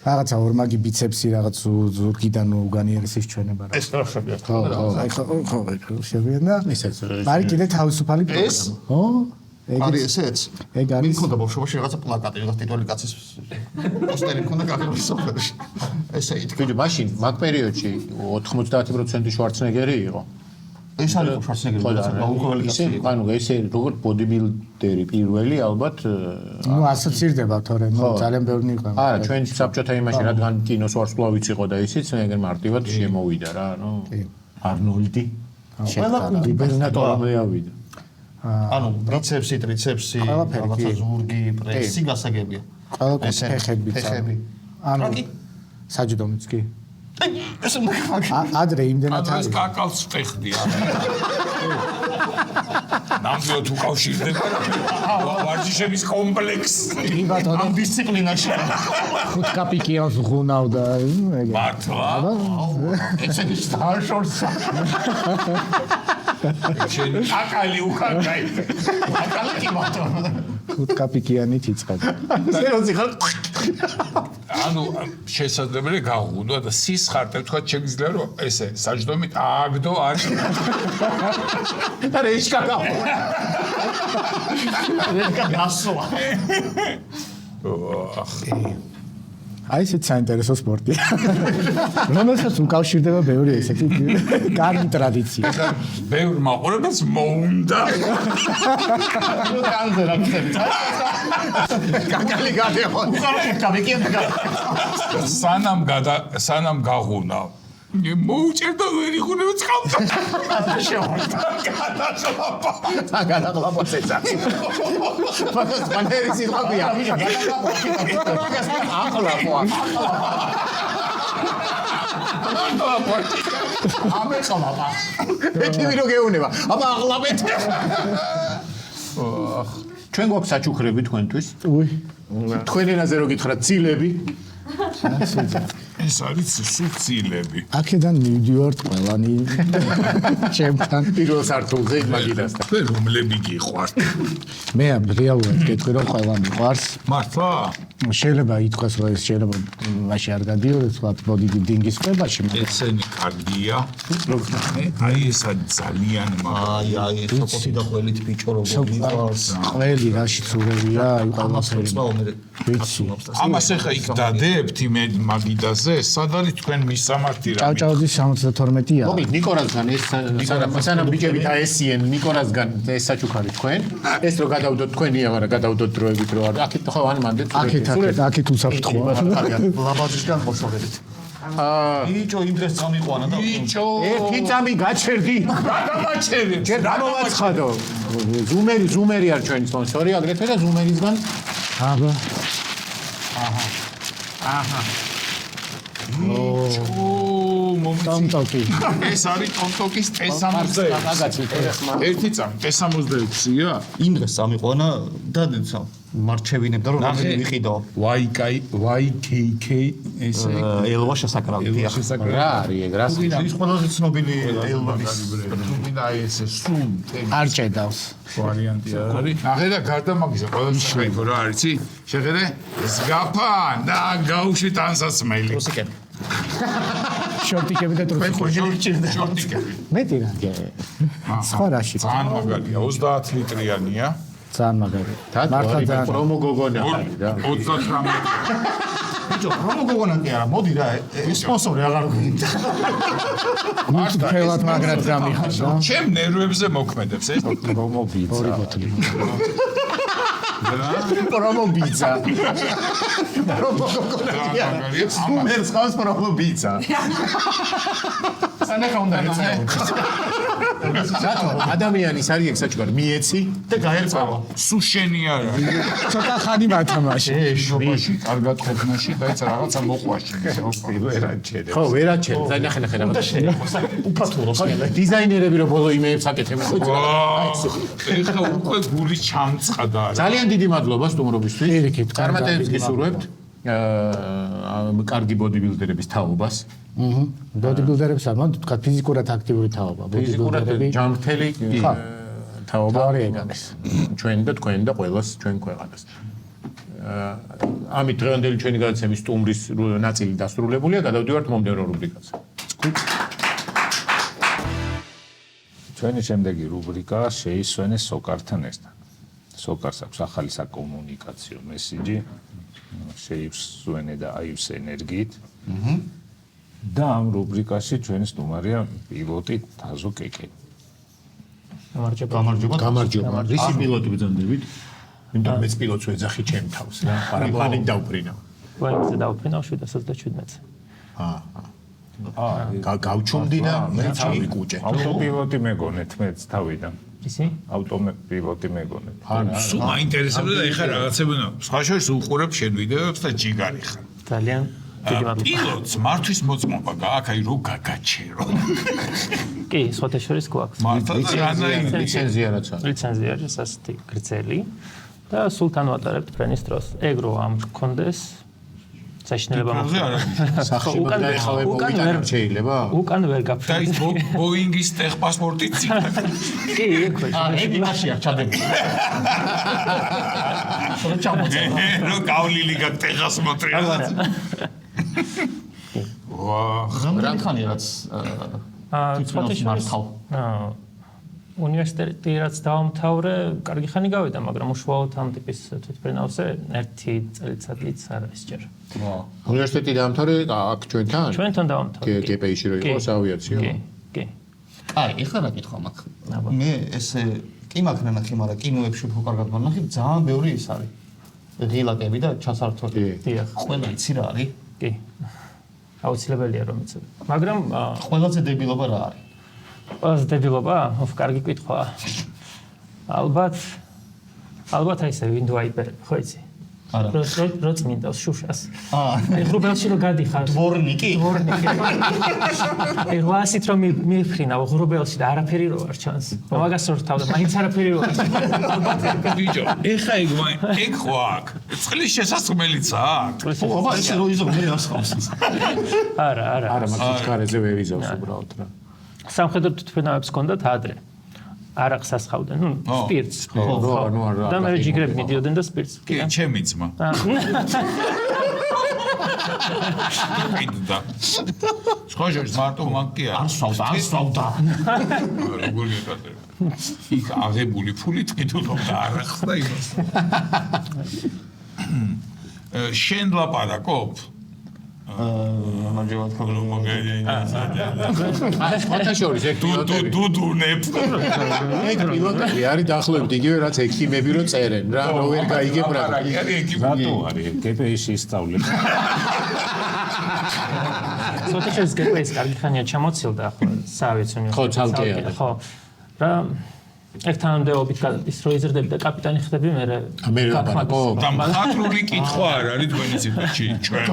რაღაცა ორმაგი ბიცეპსი, რაღაც ზურგიდან უგანიერესის ჩვენება რა. ეს რა შევია? ხო, შევიან და ისეც არის კიდე თავისუფალი პროგრამა. ხო? არის ესეც? ეგ არის. მინ მქონდა ბავშვობაში რაღაცა პლაკატი, რაღაც ტიტული კაცის პოსტერი მქონდა გაგებული სოფელში. ესე ითქვა. ვიდეო მაშინ მაგ პერიოდში 90% შვარცნეგერი იყო. ეს არის შვარცნეგერი, გაუკვებელი კაცი. ანუ ესე როგორ ბოდიბილდერი პირველი ალბათ ნუ ასოცირდება თორე ნუ ძალიან ბევრი იყო. არა, ჩვენ საბჭოთა იმაში რადგან კინოს ვარსკვლავიც იყო და ისიც ეგერ მარტივად შემოვიდა რა, ნუ არნოლდი. ყველა გუბერნატორი ავიდა. ანუ ბიცეპსი, ტრიცეპსი, რაღაცა ზურგი, პრესი გასაგებია. ყველაფერი ფეხები. ანუ საჯდომიც კი. ეს უნდა ადრე იმდენად ეს არის. კაკალს ვტეხდია. ნამდვილად უკავშირდება ვარჯიშების კომპლექსი. ბატონო ამ დისციპლინაში. ხუთკაპიკიანს ღუნავდა ეგ. მართლა? ესენი სტარშორს. შენ აკალი უკან გაიწე. აკალი კი ბატონო. ხუთკაპიკიანით იწყება. ზეროზე ხარ. ანუ შესაძლებელია გაღვუნდა და სისხარტე თქვა შეგიძლია რომ ესე საჯდომით ააგდო არ და რეშკა გავა. რეშკა გასვა. აი ეს საინტერესო სპორტია. რომელსაც უკავშირდება ბევრი ესეთი კარგი ტრადიცია. ბევრ მაყურებელს მოუნდა. კანზე რა ხდება? კაკალი გადაიხო. კაბიკიანდა. სანამ გაღუნავ. მოუჭერდა ვერ იხუნებ წყალს. შევარდა. გადაშლაპა. გადაღლაპა წეცახი. მანერი სიტყვია. ახლაპო. ამეყლაპა. ეთივი რო გეუნება. აბა ახლაპეთ. ჩვენ გვაქვს საჩუქრები თქვენთვის. უი. თქვენ ენაზე რო გითხრათ ცილები. ეს არის სუცილები. აქედან მივდივართ ყველანი ჩემთან. პირველ სართულზე მაგიდასთან. თქვენ რომლები გიყვართ? მე რეალურად გეტყვი რომ ყველანი მიყვარს. მართლა? შეიძლება ითქვას რომ ეს შეიძლება მაშინ არ გადიოდეს სხვა ბოდიბილდინგის სპებაში. ესენი კარგია. აი ეს ძალიან მაგარი. აი სოფოთი და ყველით ბიჭო როგორ მიყვარს. ყველი რაში ცურებია, აი ყველაფერი. ვიცი. ამას ახლა იქ დადებთ იმ მაგიდაზე, სად არის თქვენ მისამართი რა? ჭავჭავაძის 72-ია. მოკლედ ნიკორასგან ეს სანამ ბიჭები დაესიენ ნიკორასგან ეს საჩუქარი თქვენ ეს რო გადავდოთ თქვენია მაგრამ გადავდოთ დროებით რო არ აქეთ ხო ან მანდეთ აქეთ უსაფრთხოა. ლაბაზისგან მოშორებით. ბიჭო იმ დღეს წამიყვანა და ბიჭო ერთი წამი გაჩერდი გადავაჩერე. ჯერ გამოვაცხადო ზუმერი არ ჩვენი სპონსორი აგრეთვე და ზუმერისგან აბა. ტომტოკი. ეს არის ტომტოკის T60. ერთი წამი T66-ია? იმ დღეს წამიყვანა და მარჩევინებდა რომ რამდენი ვიყიდო. YKK ესე ელვა შესაკრავია. რა არის ეგ რას ის ყველაზე ცნობილი ელვის და ესე სულ არ ჭედავს. ვარიანტი არის. ახედა გარდა მაგისა ყველაზე საერთო რა არის? შეხედე? ზგაფან და გაუშვით ანსასმელი. რუსიკები. შორტიკები და ტრუსიკები. შორტიკები. მეტი რა. სხვა რაში. ძალიან მაგარია, 30 ლიტრიანია. ძალიან მაგარი. მართლა ძალიან პრომო გოგონა არის რა 39. ბიჭო, რომ გოგონა კი არა, მოდი რა, სპონსორი აღარ გვინდა. მართლაც მაგრად გამიხარდა. ჩემ ნერვებზე მოქმედებს ეს პრომო ბიცა ორი ბოთლი. პრომო ბიცა მაგარია. მერს ყავს პრომო ბიცა სანახა უნდა ეცეო. რატო ადამიანის არის ეგ საჭირო მიეცი და გაერწავა. სუშენი არა. ცოტა ხანი მათამაში. შობაში, კარგად ყოფნაში და ეს რაღაცა მოყვაში. ვერაჩერე. ხო ვერაჩერე და ნახე და შეიძლება უფათურო ხარ. დიზაინერები რო ბოლო იმეებს აკეთებენ ხო ეხლა უკვე გული ჩამწყდა. ძალიან დიდი მადლობა სტუმრობისთვის. პირიქით, წარმატებებს გისურვებთ. კარგი ბოდიბილდერების თაობას. ბოდიბილდერებს არ მანდ თქვა ფიზიკურად აქტიური თაობა. ფიზიკურად ჯანმრთელი თაობა არის ეგ. ჩვენ და თქვენ და ყველას ჩვენ ქვეყანას. ამით დღევანდელი ჩვენი გადაცემის სტუმრის ნაწილი დასრულებულია. გადავდივართ მომდევნო რუბრიკაზე. ჩვენი შემდეგი რუბრიკა შეისვენეს სოკართან ერთად. სოკარს აქვს ახალი საკომუნიკაციო მესიჯი. შეისვენე და აივსე ენერგიით. და ამ რუბრიკაში ჩვენი სტუმარია პილოტი თაზო კეკე. გამარჯობა. რისი პილოტი ბრძანდებით? იმიტომ მეც პილოტს ვეძახი ჩემ თავს რა. პარაპლანით დავფრინავ. ვაინზე დავფრინავ 717-ზე. გავჩუმდი და მეც ავიკუჭე. ავტოპილოტი მეგონეთ მეც თავიდან. ისი? ავტოპილოტი მეგონეთ. სულ მაინტერესებდა და ეხლა რაღაცებია. სხვა შორის უყურებ შენ ვიდეოებს და ჯიგარი ხარ. ძალიან დიდი მადლობა. პილოტს მართვის მოწმობა გააქვს, აი რო გაგაჩერო. კი, სხვათა შორის გვაქვს. მართლა ლიცენზია რაც არის. ლიცენზია არის ასეთი გრძელი და სულ თან ვატარებთ ფრენის დროს. ეგ რო ამ გქონდეს საშინელება მოხდა. სახში დაიხავე მოვიტანებ შეიძლება? უკან ვერ და გაფრინავ. ის ბოინგის ტეხპასპორტით წინ. კი, ეგ ხო. ეგ იმაში არ ჩადებული. რო გავლილი გაქვს ტეხას მოტრია. რამდენი ხანია რაც სხვათა შორის უნივერსიტეტი რაც დაამთავრე, კარგი ხანი გავიდა, მაგრამ უშუალოდ ამ ტიპის თვითმფრინავზე 1 წელიწადიც არ არის ჯერ. უნივერსიტეტი დაამთავრე აქ ჩვენთან? ჩვენთან დაამთავრე. გპ-ში რო იყო ავიაციო? კი. აი, ეხლა რა კითხვა მაქვს. მე ესე კი მაქვს ნახი, მაგრამ კინოებში უფრო კარგად ვანახი, ძალიან ბევრი ის არის. ღილაკები და ჩასართვები. დიახ. ყველა იცი რა არის? კი. აუცილებელია რომ იცოდე. მაგრამ ყველაზე დებილობა რა არის? ყველაზე დებილობა? კარგი კითხვაა. ალბათ აი ესე ვინდოაიპერები, ხო იცი? არა. რო წმინდავს შუშას. აი ღრუბელში რო გადიხარ. დვორნიკი? აი 800-ით რომ მიფრინავ ღრუბელში და არაფერი რო არ ჩანს. მაგას რო თავდა, მაინც არაფერი რო არ ჩანს. ბიჭო, ეხა ეგ ხო აქ. წყლის შესაძლებელიც აქვს. ხო, აბა ესე რო იზო მე ასხავს. არა. მაგის გარეზე ვერ იზავს უბრალოდ რა. სამხედრო თვითმფრინავებს ჰქონდათ ადრე. არაყს ასხავდნენ, სპირტს. ხო. და მე ჯიგრები მიდიოდნენ და სპირტს. კი, ჩემი ძმა. კიდდა. სხვა შორის მარტო მაგ კი არა. არ სვავდა. როგორ გეკატერა. იქ აღებული ფულით კიდულობდა არახს და იმას. შენ ლაპარაკობ? ამაჟევად სხვათა შორის ეგ პილოტები დუდუნებ. ეგ პილოტები არის დაახლოებით იგივე რაც ექიმები რო წერენ რა რო ვერ გაიგებ რა რატო არის გპ-ში ისწავლებ? სხვათა შორის გპ-ის კარგი ხანია ჩამოცილდა ახლა საავიაციო ხო, ცალკე არის. ხო. რა ეგ თანამდებობით ის რო იზრდები და კაპიტანი ხდები მე ლაპარაკობ და მხატვრული კითხვა არ არის თქვენი სიტყვაში ჩვენ.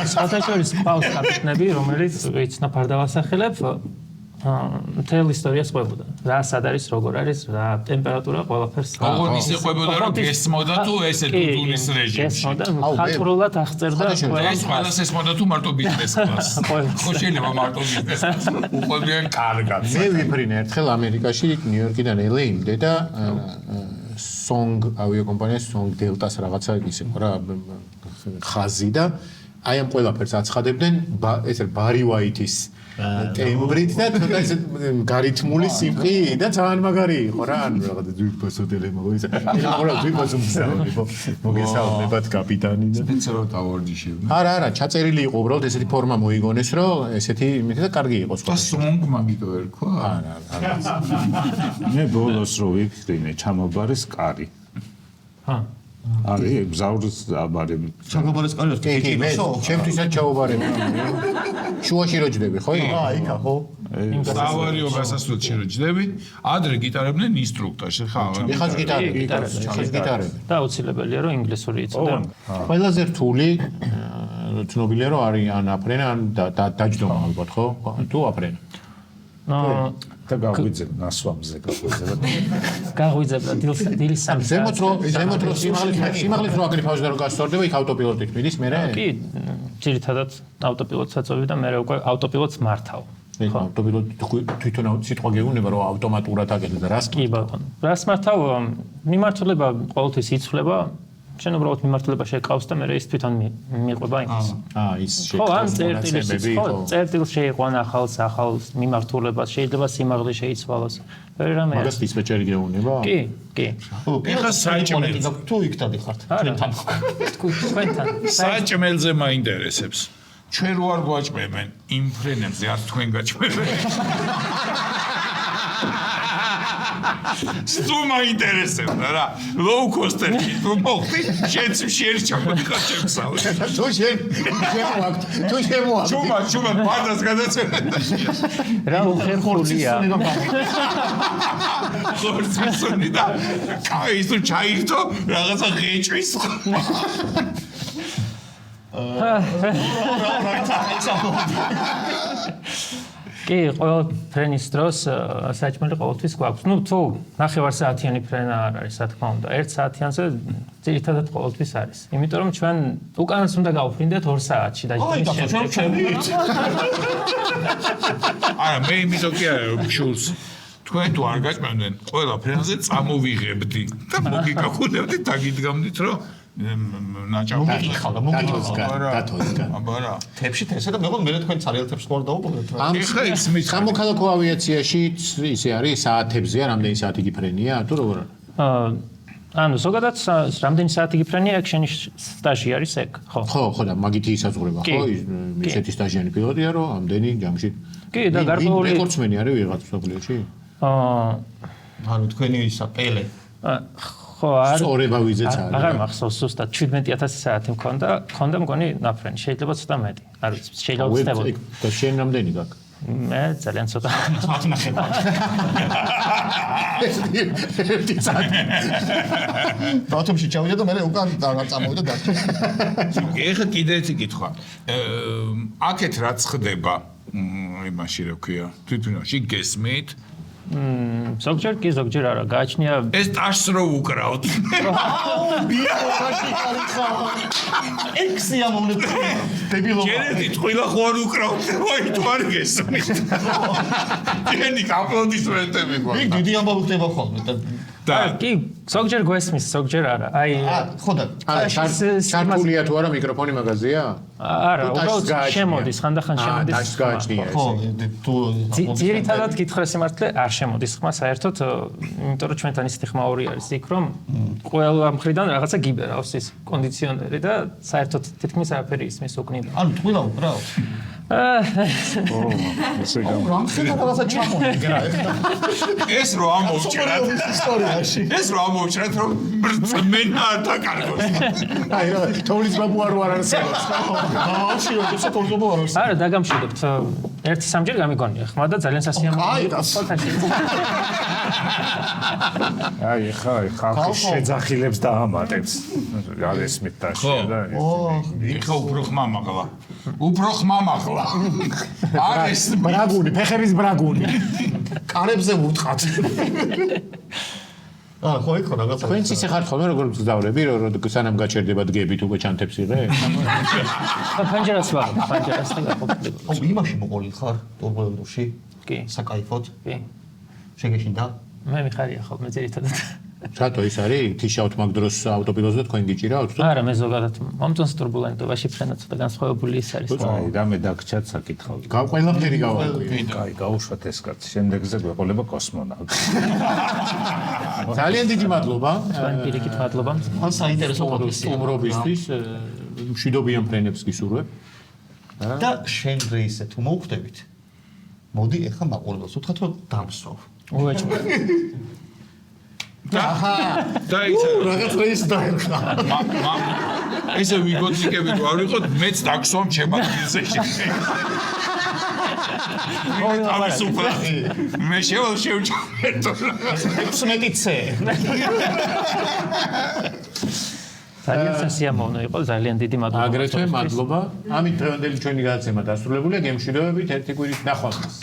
სხვათა შორის ყავს კაპიტნები, რომელიც ვიცნობ არ დავასახელებ, მთელ ისტორიას ყვებოდა. რა სად არის, როგორ არის, რა ტემპერატურა, ყველაფერს. როგორ ისე ყვებოდა, რომ გესმოდა თუ ესე დუდუნის რეჟიმში. გესმოდა, მხატვრულად აღწერდა ეს ყველას ესმოდა თუ მარტო ბიზნეს კლასს. ხო შეიძლება მარტო ბიზნეს კლასს. უყვებიან კარგად. მე ვიფრინე ერთხელ ამერიკაში ნიუ-იორკიდან LA-მდე და Song ავიაკომპანიის Song Delta-ს რაღაცა ისე რა ხაზი და აი ამ ყველაფერს აცხადებდნენ ესე ბარი ვაიტის ტემბრით და ცოტა ესე გარითმული სიმყი და ძალიან მაგარი იყო რა ანუ რაღაცა ძვირფასოდელი მოგიცა რა ძვირფასობსავები მოგესალმებათ კაპიტანი და სპეციალურად ავარჯიშებდნენ. არა ჩაწერილი იყო უბრალოდ ესეთი ფორმა მოიგონეს რომ ესეთი იმითი და კარგი იყო სხვა Song მაგიტო ერქვა? არა მე ბოლოს რო ვიფრინე ჩამობარის კარი. არის გზაურის აბარები. ჩაგაბარეს კარიერა. კი, მე ჩემთვისაც ჩაუბარებ. შუაში რო ჯდები, ხო? იქა ხო? ავარიო გასასვლელში რო ჯდები, ადრე გიტარებდნენ ინსტრუქტორში, ხა? ეხაც გიტარები. და აუცილებელია რომ ინგლისური იცოდე. ყველაზე რთული ცნობილია რომ არის ან აფრენა ან დაჯდომა ალბათ, ხო? თუ აფრენა. და გაგვიძებ ნასვამზე გაღვიძებდა დილის 3 ზემოთ რო სიმაღლით რო აკრიფავდა რომ გასწორდება, იქ ავტოპილოტით მიდის მერე? კი, ძირითადად ავტოპილოტს აწვევი და მე უკვე ავტოპილოტს მართავ. ავტოპილოტი თვითონ სიტყვა გეუბნება რომ ავტომატურად აკეთებს და რას კი ბატონო. რას მართავ? მიმართულება ყოველთვის იცვლება. შენ უბრალოდ მიმართულება შეკავს და მე ის თვითონ მიყვება იმას. ის ხო, ან წერტილს შეიყვან ახალს მიმართულებას, შეიძლება სიმაღლე შეიცვალოს. ვერ რამე. მაგას დისპეჩერი გეუბნება? კი. ეხა საჭმელი თუ იქ დადიხართ თქვენთან. თქვენთან. საჭმელზე მაინტერესებს. ჩვენ რო არ გვაჭმებენ იმ ფრენებზე, არ თქვენ გაჭმებენ. სტუმა ინტერესებდა რა. ლოუ კოსტერი თუ მოხდი, შენც შეერი ჩამოდიხარ ჩემსავე. თუ შემოაქვს. ჩუმა პარდას გადაცემა. რა უხერხულია. ხორცისონი და კაი თუ ჩაირთო რაღაცა ღეჭვის. კი, ყველა ფრენის დროს საჭმელი ყოველთვის გვაქვს. ნუ თუ 9 საათიანი ფრენა არ არის, რა თქმა უნდა, 1 საათიანზე ძირითადად ყოველთვის არის. იმიტომ რომ ჩვენ უკანას უნდა გავფრინდეთ 2 საათში და არა, მე იმიტომ კი არა, შულს თქვენ თუ არ გაჭმევდნენ, ყველა ფრენაზე წამოვიღებდი და მოგიკახუნებდი, დაგიდგამდით, რომ აბარა თებში თესა და მეგონა მე თქვენ ცარიელ თებს ხوار დაუყურეთ რა ეხა ის მის სამოქალაქო ავიაციაში ისე არის საათებზეა რამდენი საათი გიფრენია თუ როგორ არის ანუ ზოგადად რამდენი საათი გიფრენია აქ შენი სტაჟი არის ეგ ხო და მაგითი ისაზღვრება ხო ისეთი სტაჟიანი პილოტია რომ ამდენი ჯამში კი და გარკვეული რეკორდსმენი არის ვიღაც მსოფლიოში ანუ თქვენი ისა პელე ხო არ სწორება ვიზეც არის აღარ მახსოვს ზუსტად 17000 საათი მქონდა მგონი ნაფრენი შეიძლება ცოტა მეტი არ ვიცი შეიძლება ვწდებოდი და შენ რამდენი გაქვს მე ძალიან ცოტა საათი ნახევარი ბათუმში ჩავიდა და მე უკან წამოვიდა და ეხა კიდე ერთი კითხვა აქეთ რაც ხდება იმაში რა ქვია თვითონში გესმით ზოგჯერ კი ზოგჯერ არა გააჩნია ეს ტაშს რო უკრავთ ექსია მომნებ დებილობა ჯერეთი ტყილა ხო არ უკრავთ ვაი თუ არ გესმით ჯენი აპლოდისმენტები იქ დიდი ამბავი ხდება ხოლმე და კი ზოგჯერ გვესმის ზოგჯერ არა აი ხო და ჩართულია თუ არა მიკროფონი მაგაზია არა უბრალოდ შემოდის ხანდახან შემოდის დაშს გააჩნია ხო თუ ძირითადად გითხრა სიმართლე არ შემოდის ხმა საერთოდ იმიტომ რომ ჩვენთან ისეთი ხმაური არის იქ რომ ყველა მხრიდან რაღაცა გიბერავს ის კონდიციონერი და საერთოდ თითქმის არაფერი ისმის უკნიდა ანუ ტყილა უკრავ რაღაცა ჩამოიგრა ეს რო ამოვჭრათ ისტორიაში ეს რო ამოვჭრათ რომ მრწმენა არ დაკარგოს აი რა თოვლის ბაბუ არ არსებობს ბავშვი როგორ თოვლის არ არსებობს არა დაგამშვიდობთ ერთი სამჯერ გამიგონია ხმა და ძალიან სასიამოვნოა აი ხა ხალხი შეძახილებს და ამატებს არ ესმით დაში და ეხა უფრო ხმამაღლა არის ბრაგუნი ფეხების ბრაგუნი კარებზე ვუტყათ ხო იქ რაღაცა თქვენც ისე ხართ ხოლმე როგორ გძავრები რომ სანამ გაჩერდება დგებით უკვე ჩანთებს იღე ფანჯერას ვარ ფანჯერას და იმაში მოყოლით ხარ ტურბულენტურში კი საკაიფოდ კი შეგეშინდა მე მიხარია ხოლმე ძირითადად რატო ის არის თიშავთ მაგ დროს ავტოპილოტზე თქვენ გიჭირავთ თუ არა მე ზოგადად მომწონს ტურბულენტობაში ფრენა ცოტა განსხვავებული ის არის აი რამე დაგჭათ საკითხავი ყველაფერი გავაკვირდი კაი გაუშვათ ეს კაცი შემდეგზე გვეყოლება კოსმონავტი ძალიან დიდი მადლობა თქვენ პირიქით მადლობა ან საინტერესო სტუმრობისთვის მშვიდობიან ფრენებს გისურვებ და შენ რეისე თუ მოვხვდებით მოდი ეხა მაყურებელს უთხრათ რომ დამსვავ უეჭვ და ისა რაღაც ის დაერხა. ესე ვიგოწიკებით ვარ ვიყოთ მეც დაგსვამ ჩემადგილზე თავისუფლად მე შევჭამეთო 16-ზე ძალიან სიამოვნო იყო ძალიან დიდი მადლობა აგრეთვე მადლობა ამით დღევანდელი ჩვენი გადაცემა დასრულებულია გემშვიდობებით ერთი კვირით ნახვამდის